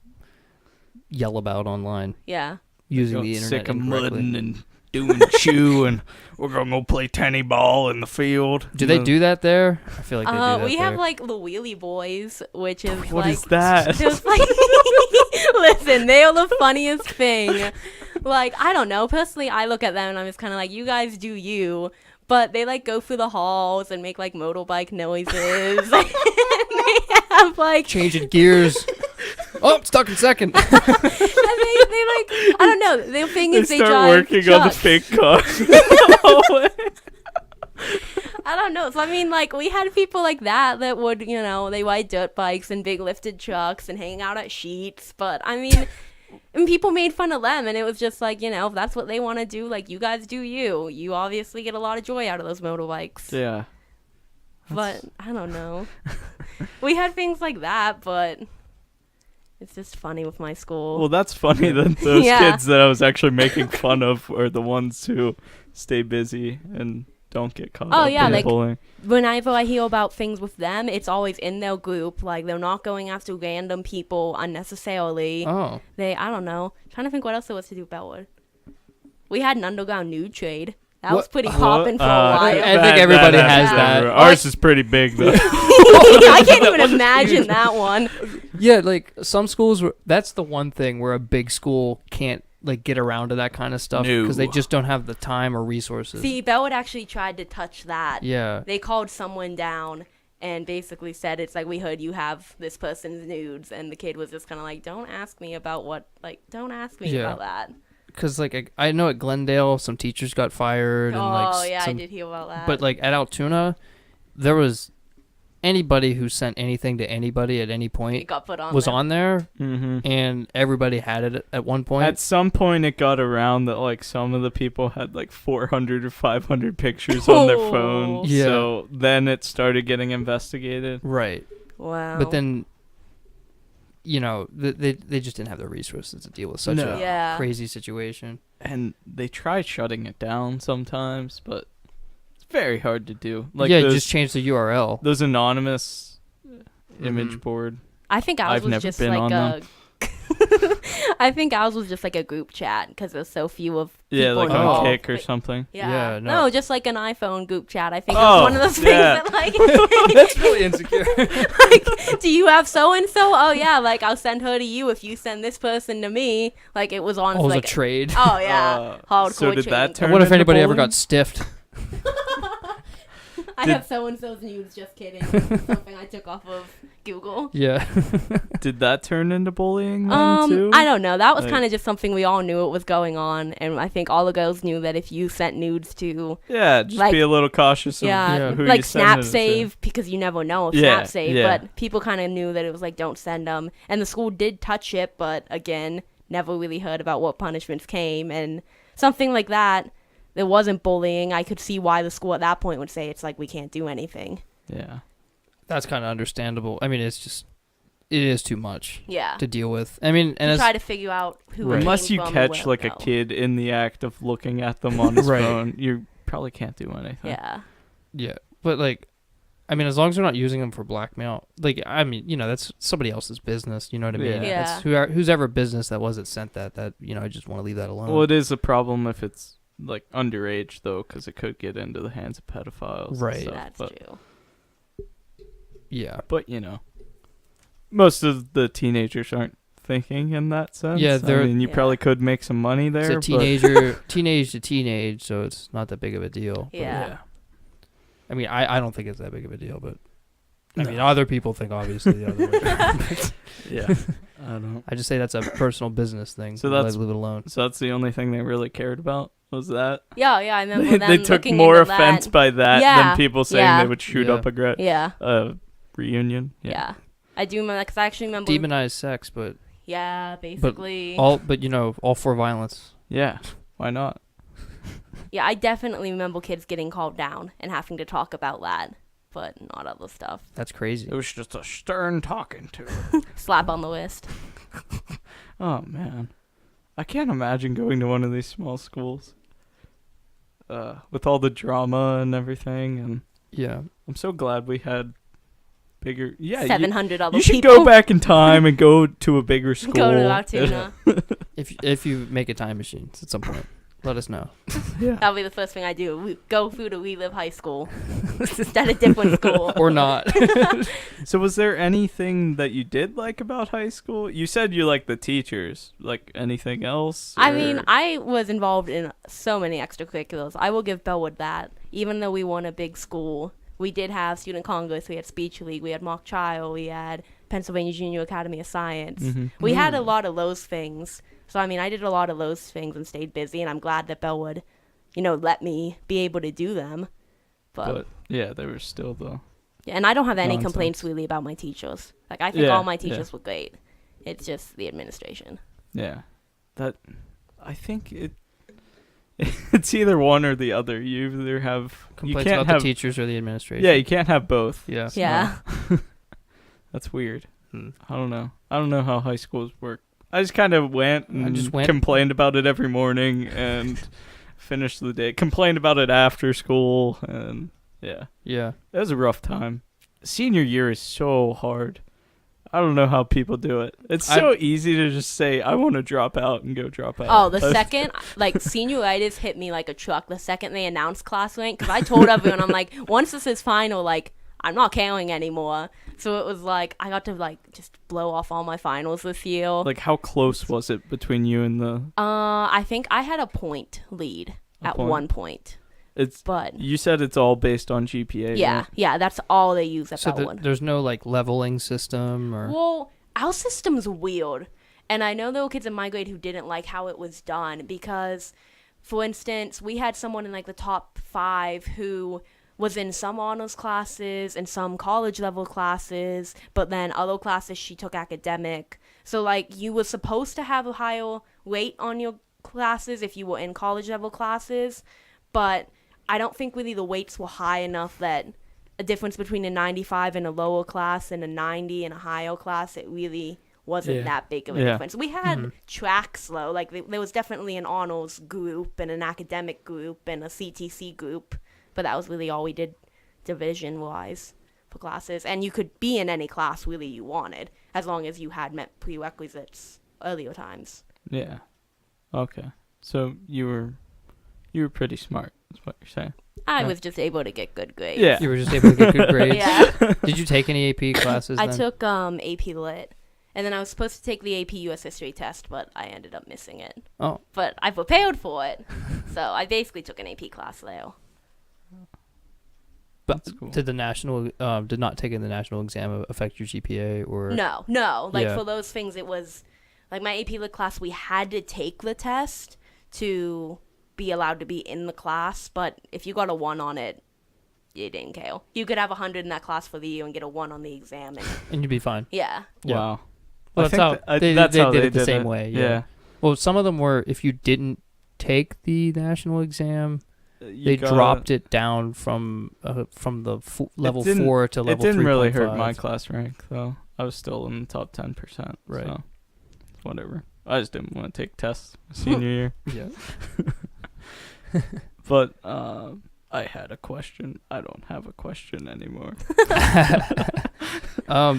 yell about online Yeah. using the internet sick of incorrectly. mudding and doing chew, and we're gonna go play tenny ball in the field. Do they do that there? I feel like they do that We there. have like the Wheelie Boys, which is What like is that? just like listen, they are the funniest thing. Like, I don't know. Personally, I look at them and I'm just kind of like, you guys do you. But they like go through the halls and make like motorbike noises. And they have like changing gears. Oh, stuck in second. and they like I don't know. The thing is They they start drive working on the trucks. fake car. I don't know. So I mean, like we had people like that would, they ride dirt bikes and big lifted trucks and hang out at Sheets. But I mean, And people made fun of them, and it was just like, if that's what they want to do, like, you guys do you. You obviously get a lot of joy out of those motorbikes. Yeah. But, I don't know. We had things like that, but it's just funny with my school. Well, that's funny that those kids that I was actually making fun of are the ones who stay busy and don't get caught up in bullying. Whenever I hear about things with them, it's always in their group. Like, they're not going after random people unnecessarily. Oh. I don't know. I'm trying to think what else there was to do with Bellwood. We had an underground nude trade. That was pretty popping for a while. I think everybody has that. Ours is pretty big, though. I can't even imagine that one. Yeah, like, some schools, that's the one thing where a big school can't, like, get around to that kind of stuff because they just don't have the time or resources. See, Bellwood actually tried to touch that. Yeah. They called someone down and basically said, it's like, we heard you have this person's nudes, and the kid was just kind of like, don't ask me about about that. Because, like, I know at Glendale, some teachers got fired. I did hear about that. But, like, at Altoona, there was anybody who sent anything to anybody at any point it got put on on there, and everybody had it at one point. At some point, it got around that, like, some of the people had, like, 400 or 500 pictures on their phone. Yeah. So then it started getting investigated. Right. Wow. But then, they just didn't have the resources to deal with such a crazy situation. And they tried shutting it down sometimes, but it's very hard to do. Like, just change the URL. Those anonymous image board. I think ours was just like I think ours was just like a group chat because there's so few of people like involved. on Kick or something. Yeah. No, just like an iPhone group chat. I think it was one of those things that like that's really insecure. Like, do you have so and so? Oh yeah, like I'll send her to you if you send this person to me. Like it was on. It was like a trade. Oh yeah, hardcore. So did that turn? I wonder if anybody bullying? ever got stiffed. I have so and so's nudes. Just kidding. Something I took off of Google. Yeah. Did that turn into bullying then too? I don't know. That was kind of just something we all knew it was going on, and I think all the girls knew that if you sent nudes to just be a little cautious. Who like you Snap Save because you never know if Snap Save. Yeah. But people kind of knew that it was like don't send them, and the school did touch it, but again, never really heard about what punishments came, and something like that. There wasn't bullying. I could see why the school at that point would say it's like we can't do anything. Yeah. That's kind of understandable. I mean, it is too much to deal with. I mean, and try to figure out who unless you catch like a kid in the act of looking at them on his phone, you probably can't do anything. Yeah. Yeah. But like, I mean, as long as they're not using them for blackmail, like, I mean, that's somebody else's business. You know what I mean? Yeah. That's whose ever business that was that sent that, I just want to leave that alone. Well, it is a problem if it's like underage though, because it could get into the hands of pedophiles. Right. That's true. Yeah. But most of the teenagers aren't thinking in that sense. Yeah, you probably could make some money there. It's a teenager, teenage to teenage, so it's not that big of a deal. Yeah. I mean, I don't think it's that big of a deal, but I mean, other people think obviously the other way. Yeah. I don't. I just say that's a personal business thing. So leave it alone. So that's the only thing they really cared about. Was that? Yeah, I remember them they took more offense by that than people saying they would shoot up a reunion. Yeah. I do remember that because I actually remember demonize sex, but basically all for violence. Yeah, why not? Yeah, I definitely remember kids getting called down and having to talk about that, but not other stuff. That's crazy. It was just a stern talking to. Slap on the wrist. Oh man, I can't imagine going to one of these small schools. With all the drama and everything, and I'm so glad we had bigger. Yeah, 700 other people. You should go back in time and go to a bigger school. Go to Altoona. if you make a time machine at some point, let us know. Yeah, that'll be the first thing I do. Go through to We Live High School instead of different school, or not. So, was there anything that you did like about high school? You said you liked the teachers. Like anything else? I mean, I was involved in so many extracurriculars. I will give Bellwood that. Even though we weren't a big school, we did have student congress. We had speech league. We had mock trial. We had Pennsylvania Junior Academy of Science. Mm-hmm. We had a lot of those things. So, I mean, I did a lot of those things and stayed busy, and I'm glad that Bellwood, let me be able to do them. But yeah, they were still the... Yeah, and I don't have any complaints really about my teachers. Like, I think all my teachers were great. It's just the administration. Yeah. I think it's either one or the other. You either have Complaints you can't about have the teachers or the administration. Yeah, you can't have both. Yeah. Yeah. That's weird. I don't know. I don't know how high schools work. I just kind of went and complained about it every morning and finished the day. Complained about it after school, and yeah. It was a rough time. Senior year is so hard. I don't know how people do it. It's so easy to just say, I want to drop out and go drop out. Oh, the second, senioritis hit me like a truck the second they announced class rank. Because I told everyone, I'm like, once this is final, like, I'm not caring anymore. So it was like, I got to, like, just blow off all my finals this year. Like, how close was it between you and the... I think I had a point lead at 1 point. But you said it's all based on GPA. Yeah, right? yeah, that's all they use at Bellwood. So there's no like leveling system or. Well, our system's weird, and I know there were kids in my grade who didn't like how it was done because, for instance, we had someone in like the top 5 who was in some honors classes and some college level classes, but then other classes she took academic. So like you were supposed to have a higher weight on your classes if you were in college level classes, but I don't think really the weights were high enough that a difference between a 95 in a lower class and a 90 in a higher class, it really wasn't that big of a difference. We had tracks, though. Like, there was definitely an honors group and an academic group and a CTC group, but that was really all we did division-wise for classes. And you could be in any class, really, you wanted, as long as you had met prerequisites earlier times. Yeah. Okay. So you were pretty smart, is what you're saying. I was just able to get good grades. Yeah. You were just able to get good grades? Yeah. Did you take any AP classes I then? took AP Lit, and then I was supposed to take the AP US History test, but I ended up missing it. Oh. But I prepared for it, so I basically took an AP class there. But That's cool. did not taking the national exam affect your GPA or? No. Like, for those things, it was, like, my AP Lit class, we had to take the test to be allowed to be in the class, but if you got a 1 on it, you didn't care. You could have 100 in that class for the year and get a 1 on the exam, and you'd be fine. Yeah. Wow. Well, that's how they did it the same way. Yeah. Well, some of them were, if you didn't take the national exam, they dropped it down from the level 4 to level 3.5. It didn't really hurt my class rank, though. I was still in the top 10%. Right. So, whatever. I just didn't want to take tests senior year. Yeah. But I had a question. I don't have a question anymore.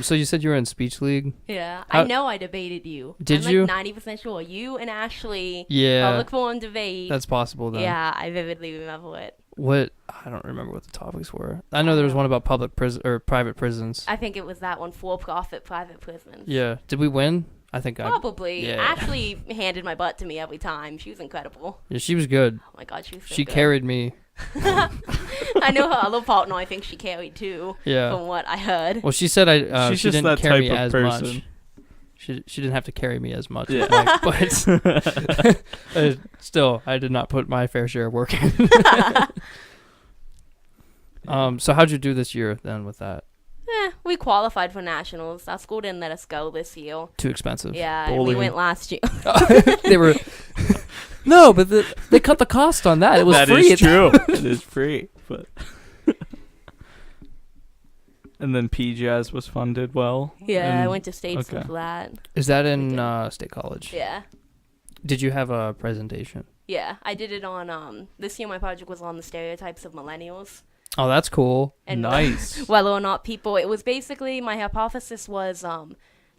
So you said you were in speech league? Yeah. I know I debated you. Did I'm you? like 90% sure. You and Ashley. Yeah. Public forum debate. That's possible then. Yeah, I vividly remember it. I don't remember what the topics were. I know there was one about public prison or private prisons. I think it was that one, for-profit private prisons. Yeah. Did we win? I think Probably. Yeah. Ashley handed my butt to me every time. She was incredible. Yeah, she was good. Oh my god, she was so She good. carried me. I know her other partner, I think she carried too. Yeah. From what I heard. Well, she said She's she just didn't that carry type me of as person. much. She didn't have to carry me as much. Yeah. But still, I did not put my fair share of work in. So how'd you do this year then with that? We qualified for nationals. Our school didn't let us go this year. Too expensive. Yeah, and we went last year. They were no, but they cut the cost on that. It was free. That is true. It is free, but. And then PJazz was funded well. Yeah, I went to Statesman for that. Is that in State College? Yeah. Did you have a presentation? Yeah, I did it on, this year my project was on the stereotypes of millennials. Oh, that's cool. And nice. Whether or not people, it was basically, my hypothesis was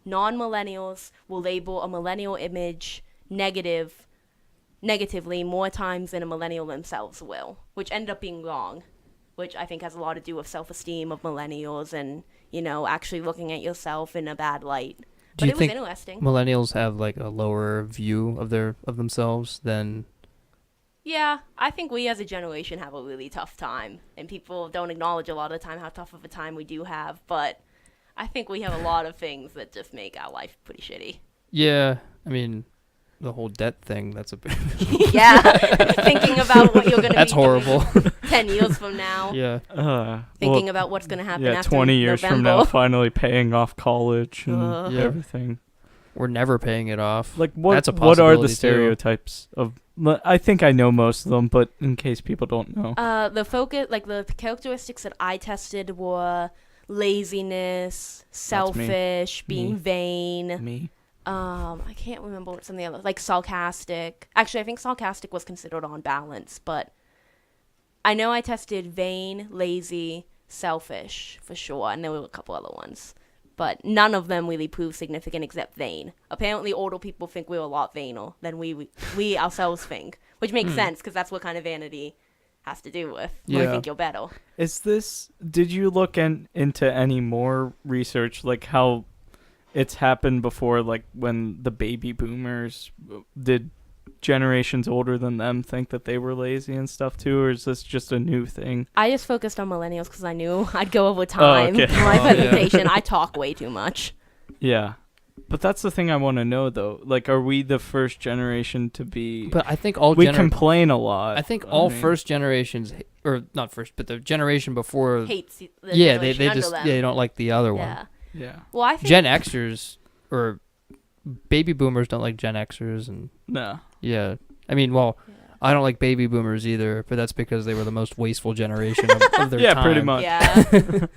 non-millennials will label a millennial image negatively more times than a millennial themselves will, which ended up being wrong, which I think has a lot to do with self-esteem of millennials and, actually looking at yourself in a bad light. Do but you it was think interesting. Millennials have like a lower view of themselves than? Yeah, I think we as a generation have a really tough time, and people don't acknowledge a lot of the time how tough of a time we do have, but I think we have a lot of things that just make our life pretty shitty. Yeah, I mean, the whole debt thing, that's a bit... Yeah, thinking about what you're going to be That's horrible. doing 10 years from now. Yeah. Thinking about what's going to happen after 20 years November. from now, finally paying off college and everything. or never paying it off. Like what? That's a What are the possibility, too. stereotypes of? I think I know most of them, but in case people don't know, The characteristics that I tested were laziness, selfish, being vain. me. I can't remember what some of the others, like sarcastic. Actually, I think sarcastic was considered on balance, but I know I tested vain, lazy, selfish for sure, and there were a couple other ones. But none of them really proved significant except vain. Apparently, older people think we're a lot vainer than we ourselves think, which makes sense because that's what kind of vanity has to do with. Yeah. I think you're better. Did you look into any more research, like how it's happened before, like when the baby boomers, did generations older than them think that they were lazy and stuff too, or is this just a new thing? I just focused on millennials because I knew I'd go over time in my presentation. I talk way too much. Yeah. But that's the thing I want to know, though. Like, are we the first generation to be... But I think all we complain a lot. I think all first generations, or not first, but the generation before... Hates the yeah, generation they under just them. they don't like the other one. Yeah. Yeah. Well, I think... Gen Xers, or baby boomers don't like Gen Xers, and... No. Yeah. I mean, well... Yeah. I don't like baby boomers either, but that's because they were the most wasteful generation of their time. Yeah, pretty much. Yeah.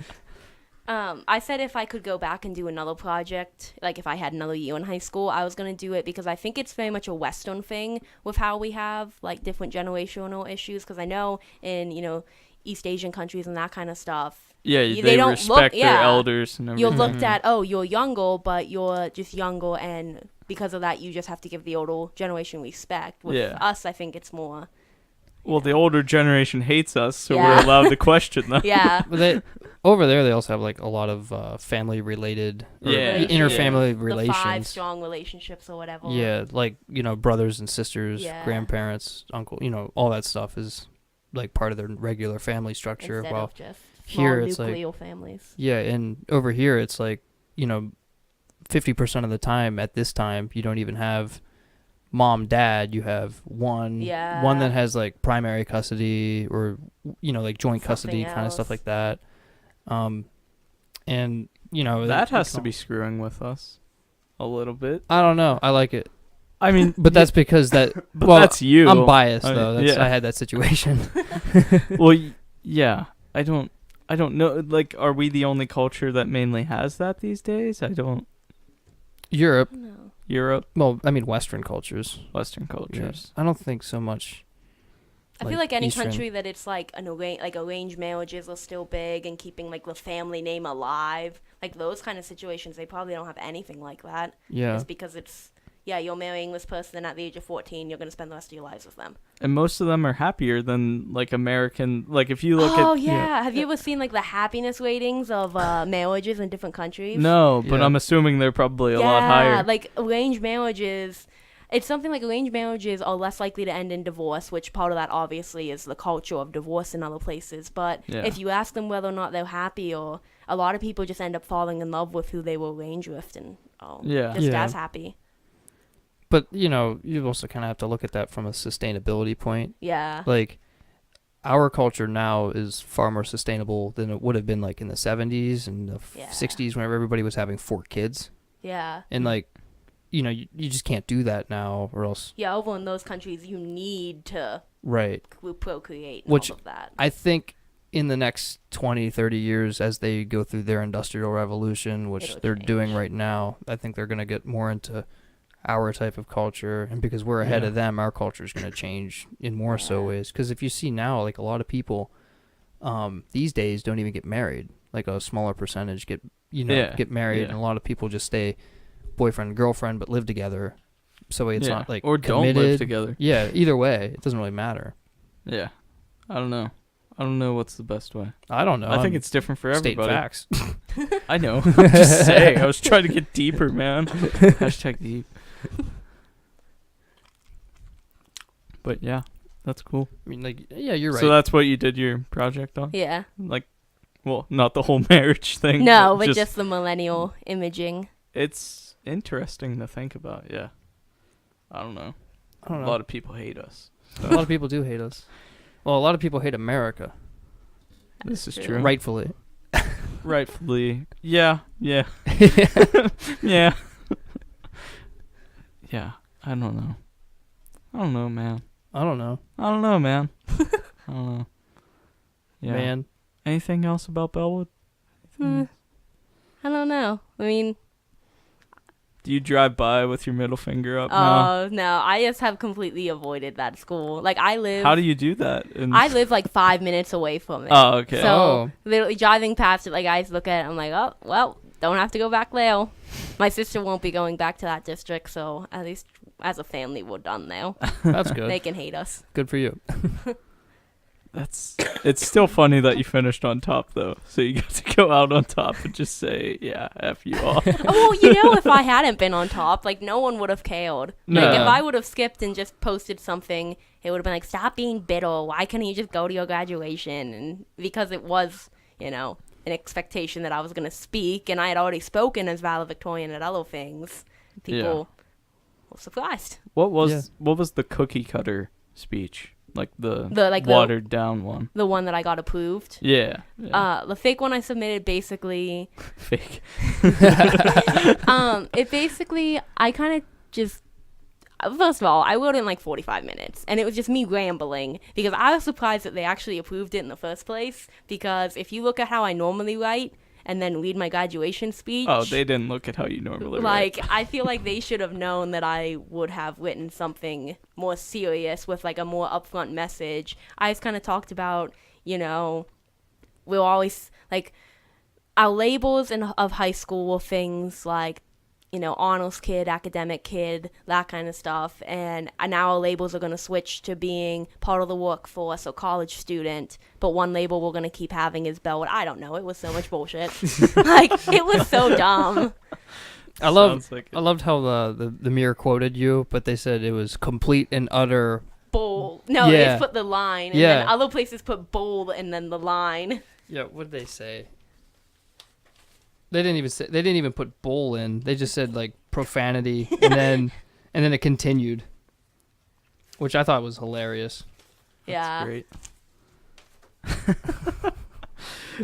I said if I could go back and do another project, like if I had another year in high school, I was going to do it because I think it's very much a Western thing with how we have like different generational issues. Because I know in, East Asian countries and that kind of stuff. Yeah, they don't respect their elders and everything. You're looked at, you're younger, but you're just younger, and because of that, you just have to give the older generation respect. With us, I think it's more... Well, the older generation hates us, so we're allowed to question them. Yeah. But over there, they also have like a lot of family-related, inter-family relations. The 5 strong relationships or whatever. Yeah, like brothers and sisters, grandparents, uncle, all that stuff is like part of their regular family structure. Instead of just here it's nuclear like families. Yeah, and over here it's like 50% of the time at this time you don't even have mom, dad, you have one that has like primary custody or like joint custody kind of stuff like that. And that has to be screwing with us a little bit. I don't know. I like it. I mean, but that's because that. But that's you. I'm biased though. I had that situation. Well, yeah. I don't know. Like, are we the only culture that mainly has that these days? Europe. No. Europe. Well, I mean, Western cultures. Yeah. I don't think so much. I feel like any Eastern. country that it's like arranged marriages are still big and keeping like the family name alive, like those kind of situations, they probably don't have anything like that. Yeah. Just because it's you're marrying this person at the age of 14, you're going to spend the rest of your lives with them. And most of them are happier than like American. Like if you look at. Oh yeah. Have you ever seen like the happiness ratings of marriages in different countries? No, but I'm assuming they're probably a lot higher. Yeah, like arranged marriages. It's something like arranged marriages are less likely to end in divorce, which part of that obviously is the culture of divorce in other places. But if you ask them whether or not they're happy, or a lot of people just end up falling in love with who they were arranged with and just as happy. But, you also kind of have to look at that from a sustainability point. Yeah. Like, our culture now is far more sustainable than it would have been, like, in the 70s and the 60s whenever everybody was having 4 kids. Yeah. And, like, you just can't do that now or else... Yeah, over in those countries, you need to procreate and all of that. I think in the next 20, 30 years, as they go through their industrial revolution, which they're doing right now, I think they're going to get more into... our type of culture, and because we're ahead of them, our culture is going to change in more so ways. Because if you see now, like a lot of people these days don't even get married. Like a smaller percentage get married, and a lot of people just stay boyfriend girlfriend but live together. So it's not like or committed. Don't live together. Yeah, either way, it doesn't really matter. Yeah, I don't know what's the best way. I don't know. I think it's different for everybody. State facts. I know. I'm just saying. I was trying to get deeper, man. Hashtag deep. But yeah, that's cool. I mean, like, yeah, you're right. So that's what you did your project on? Yeah. Like, well, not the whole marriage thing. No, but just the millennial imaging. It's interesting to think about, yeah. I don't know. A lot of people hate us. So. A lot of people do hate us. Well, a lot of people hate America. This is true. Rightfully. Rightfully. Yeah. Yeah. Yeah, I don't know. I don't know, man. I don't know. I don't know, man. I don't know. Yeah. Man. Anything else about Bellwood? I don't know. I mean, Do you drive by with your middle finger up? no, I just have completely avoided that school. Like, I live... How do you do that? I live, like, 5 minutes away from it. Oh, okay. So, literally driving past it, like, I look at it, I'm like, oh, well, don't have to go back there. My sister won't be going back to that district, so at least as a family, we're done now. That's good. They can hate us. Good for you. It's still funny that you finished on top, though. So you got to go out on top and just say, yeah, F you all. Well, you know, if I hadn't been on top, like, no one would have cared. No. Like, if I would have skipped and just posted something, it would have been like, stop being bitter. Why can't you just go to your graduation? And because it was, you know, an expectation that I was going to speak, and I had already spoken as valedictorian at other things, people were surprised. What was the cookie cutter speech? Like the watered down one. The one that I got approved. Yeah. The fake one I submitted basically. Fake. It basically, I kind of just. First of all, I wrote it in like 45 minutes, and it was just me rambling because I was surprised that they actually approved it in the first place. Because if you look at how I normally write and then read my graduation speech. Oh, they didn't look at how you normally write. write. I feel like they should have known that I would have written something more serious with like a more upfront message. I just kind of talked about, you know, we'll always like our labels of high school were things like, you know, honors kid, academic kid, that kind of stuff. And now our labels are going to switch to being part of the workforce or college student. But one label we're going to keep having is Bellwood. I don't know. It was so much bullshit. Like, it was so dumb. I loved how the Mirror quoted you, but they said it was complete and utter bull. No, they put the line. And then other places put bold and then the line. Yeah, what did they say? They didn't even put bull in. They just said like profanity and then it continued, which I thought was hilarious. Yeah. That's great.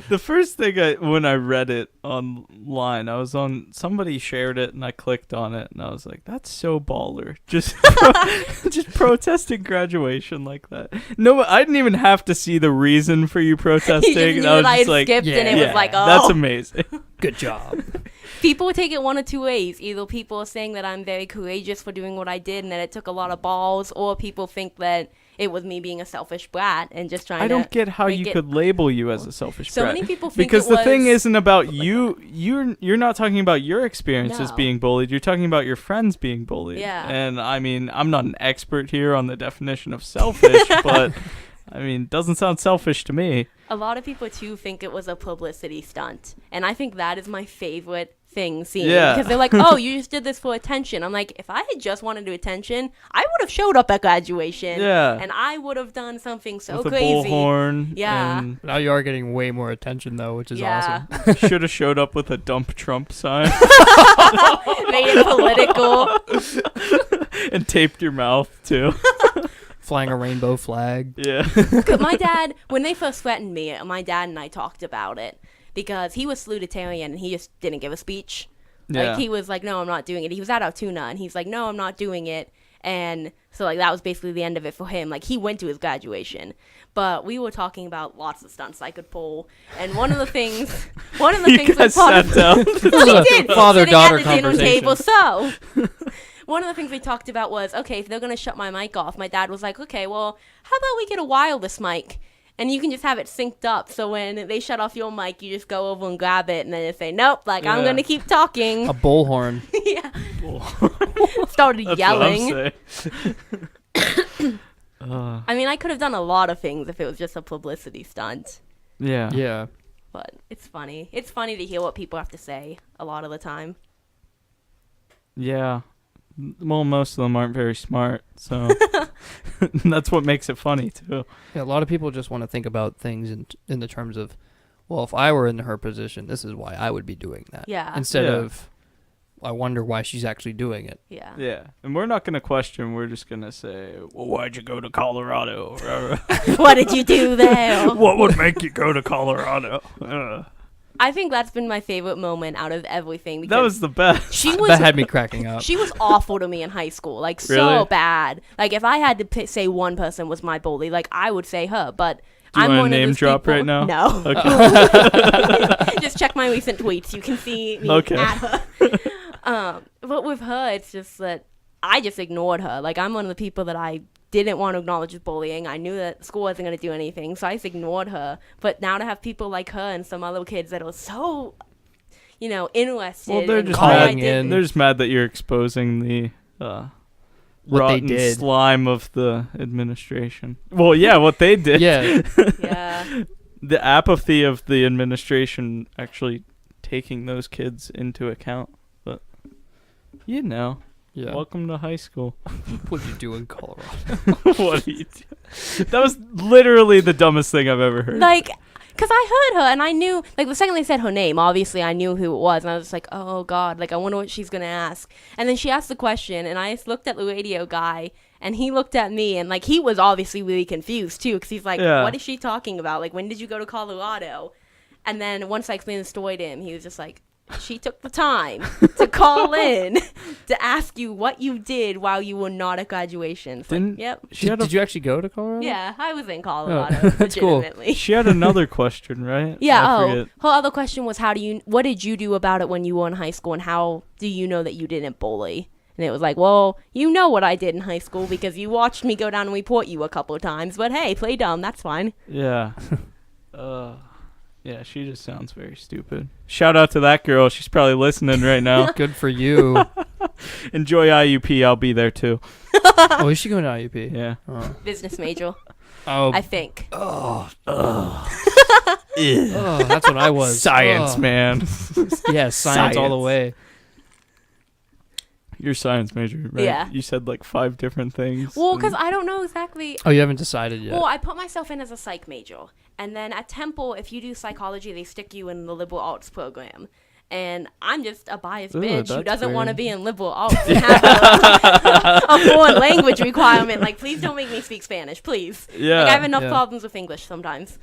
The first thing when I read it online, somebody shared it and I clicked on it and I was like, that's so baller. Just just protesting graduation like that. No, I didn't even have to see the reason for you protesting. You just knew I was that I just had like, skipped and it was like, oh. That's amazing. Good job. People take it one of two ways. Either people are saying that I'm very courageous for doing what I did and that it took a lot of balls, or people think that it was me being a selfish brat and just trying to. I don't get how you could label you as a selfish brat. So many people think because the thing isn't about you. You're not talking about your experiences being bullied. You're talking about your friends being bullied. Yeah. And I mean, I'm not an expert here on the definition of selfish, but I mean, doesn't sound selfish to me. A lot of people too think it was a publicity stunt, and I think that is my favorite thing seeing. Yeah. Because they're like, oh, you just did this for attention. I'm like, if I had just wanted attention, I would have showed up at graduation. Yeah. And I would have done something so with crazy. With a bullhorn. Yeah. And now you are getting way more attention though, which is awesome. Should have showed up with a dump Trump sign. Made it political. And taped your mouth too. Flying a rainbow flag. Yeah. My dad, when they first threatened me, my dad and I talked about it. Because he was salutatorian and he just didn't give a speech. Yeah. Like, he was like, no, I'm not doing it. He was at Altoona and he's like, no, I'm not doing it. And so, like, that was basically the end of it for him. Like, he went to his graduation. But we were talking about lots of stunts I could pull. And one of the things was part of we did father-daughter sitting at the dinner conversation. table. So one of the things we talked about was, okay, if they're going to shut my mic off, my dad was like, okay, well, how about we get a wireless mic? And you can just have it synced up, so when they shut off your mic, you just go over and grab it, and then they say, nope, like, I'm going to keep talking. A bullhorn. Yeah. Started That's yelling. What I'm I mean, I could have done a lot of things if it was just a publicity stunt. Yeah. Yeah. But it's funny. It's funny to hear what people have to say a lot of the time. Yeah. Well, most of them aren't very smart, so that's what makes it funny, too. Yeah, a lot of people just want to think about things in the terms of, well, if I were in her position, this is why I would be doing that. Yeah. Instead of, I wonder why she's actually doing it. Yeah. Yeah. And we're not going to question. We're just going to say, well, why'd you go to Colorado? What did you do there? What would make you go to Colorado? I think that's been my favorite moment out of everything. That was the best. She was That had me cracking up. She was awful to me in high school, like Really? so bad. Like if I had to say one person was my bully, like I would say her. But Do you I'm want one to of name those drop people- right now? No. Okay. Just check my recent tweets. You can see me Okay. at her. But with her, it's just that I just ignored her. Like I'm one of the people that I didn't want to acknowledge as bullying. I knew that school wasn't going to do anything, so I just ignored her. But now to have people like her and some other kids that are so, interested. Well, they're in just why I calling did in. They're just mad that you're exposing the What they rotten did. slime of the administration. Well, yeah, what they did. Yeah. Yeah. The apathy of the administration actually taking those kids into account. But, Yeah. welcome to high school. What do you do in Colorado? What do you do? That was literally the dumbest thing I've ever heard. Like, because I heard her and I knew, like, the second they said her name, obviously I knew who it was. And I was just like, oh, God, like, I wonder what she's going to ask. And then she asked the question, and I just looked at the radio guy, and he looked at me, and, like, he was obviously really confused, too, because he's like, Yeah. What is she talking about? Like, when did you go to Colorado? And then once I explained the story to him, he was just like, she took the time to call in to ask you what you did while you were not at graduation. It's like, Didn't- yep. She had Did you actually go to Colorado? Yeah, I was in Colorado. that's cool. legitimately. she had another question, right? Yeah. I Oh, forget. her other question was, what did you do about it when you were in high school, and how do you know that you didn't bully? And it was like, well, you know what I did in high school because you watched me go down and report you a couple of times. But hey, play dumb. That's fine. Yeah. Yeah, she just sounds very stupid. Shout out to that girl. She's probably listening right now. Good for you. Enjoy IUP. I'll be there too. Oh, is she going to IUP? Yeah. Oh. Business major, Oh, I think. that's what I was. Science, Oh. man. Yeah, science all the Science. way. You're a science major, right? Yeah. You said like 5 different things. Well, and- because I don't know exactly. Oh, you haven't decided yet. Well, I put myself in as a psych major. And then at Temple, if you do psychology, they stick you in the liberal arts program. And I'm just a biased Ooh, bitch who that's doesn't want to weird. be in liberal arts and have a foreign language requirement. Like, please don't make me speak Spanish, please. yeah. Like, I have enough Yeah. problems with English sometimes.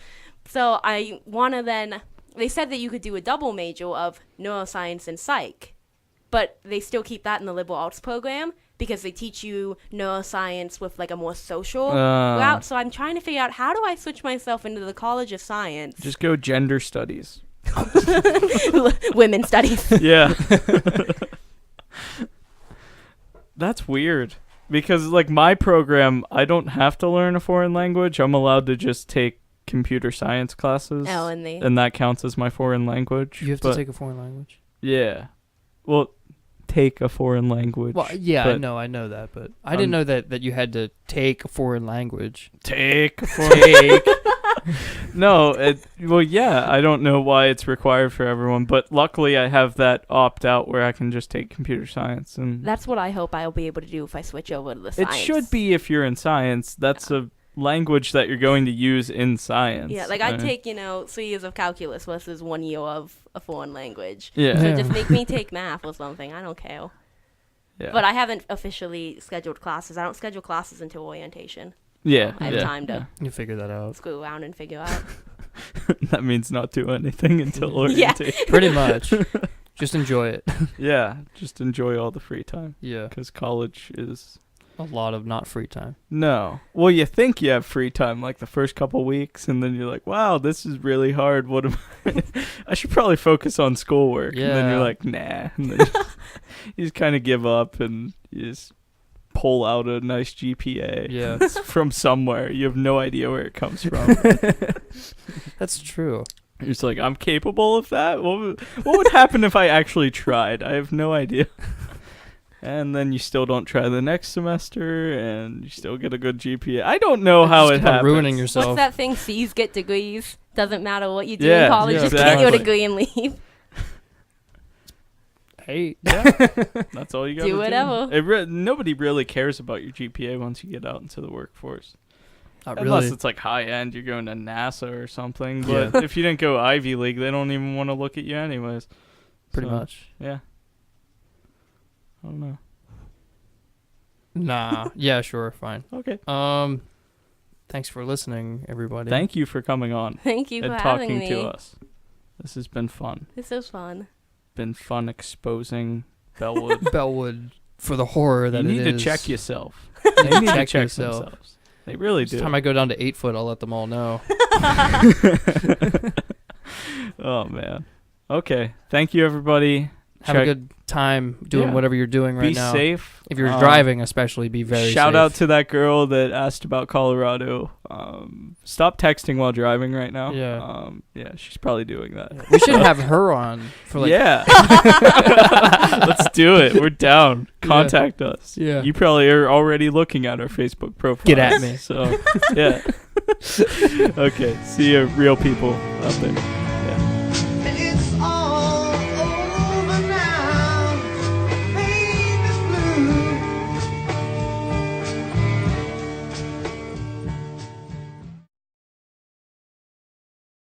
So I want to then... They said that you could do a double major of neuroscience and psych. But they still keep that in the liberal arts program because they teach you neuroscience with, like, a more social route. So I'm trying to figure out, how do I switch myself into the College of Science? Just go gender studies. Women studies. Yeah. That's weird. Because, like, my program, I don't have to learn a foreign language. I'm allowed to just take computer science classes. Oh, and they... And that counts as my foreign language. you have But- to take a foreign language. Yeah. Well, take a foreign language. Well, yeah, but I know that, but I didn't know that you had to take a foreign language. Take a foreign No, well, yeah, I don't know why it's required for everyone, but luckily I have that opt-out where I can just take computer science. And That's what I hope I'll be able to do if I switch over to the it science. should be if you're in science. That's a language that you're going to use in science. Yeah, like I'd take, 3 years of calculus versus 1 year of a foreign language. Yeah. So Yeah. just make me take math or something. I don't care. Yeah. But I haven't officially scheduled classes. I don't schedule classes until orientation. Yeah. I have yeah, time to You figure that out. screw around and figure out. That means not do anything until Yeah. orientation. Pretty much. Just enjoy it. Yeah, just enjoy all the free time Yeah. because college is A lot of not free time. no. Well, you think you have free time like the first couple weeks, and then you're like, "Wow, this is really hard. What am I? I should probably focus on schoolwork." And then you're Yeah. like, "Nah." And then you just kind of give up, and you just pull out a nice GPA. Yeah. It's from somewhere. You have no idea where it comes from. That's true. You're just like, "I'm capable of that." What would happen if I actually tried? I have no idea. And then you still don't try the next semester, and you still get a good GPA. I don't know how Just it kinda happens. ruining yourself. What's that thing? C's get degrees. Doesn't matter what you do Yeah, in college. yeah, Just get your exactly. degree and leave. Hey. Yeah, that's all you got to Do whatever. Nobody really cares about your GPA once you get out into the workforce. Not Unless really. it's like high end, you're going to NASA or something. Yeah. But if you didn't go Ivy League, they don't even want to look at you anyways. Pretty So, much. Yeah. I don't know. Nah. Yeah, sure. Fine. Okay. Thanks for listening, everybody. Thank you for coming on Thank you for and having talking me. to us. This has been fun. This is fun. Been fun exposing Bellwood. Bellwood for the horror that you it need is. to check yourself. You They need to check check yourself. themselves. They really do. Next time I go down to 8 foot, I'll let them all know. Oh, man. Okay. Thank you, everybody. Have a good time doing whatever you're doing right now. Be safe. If you're driving, especially, be very safe. Shout out to that girl that asked about Colorado. Stop texting while driving right now. Yeah. Yeah, she's probably doing that. We should have her on for like. Yeah. Let's do it. We're down. Contact us. Yeah. You probably are already looking at our Facebook profile. Get at me. So, yeah. Okay. See you, real people out there.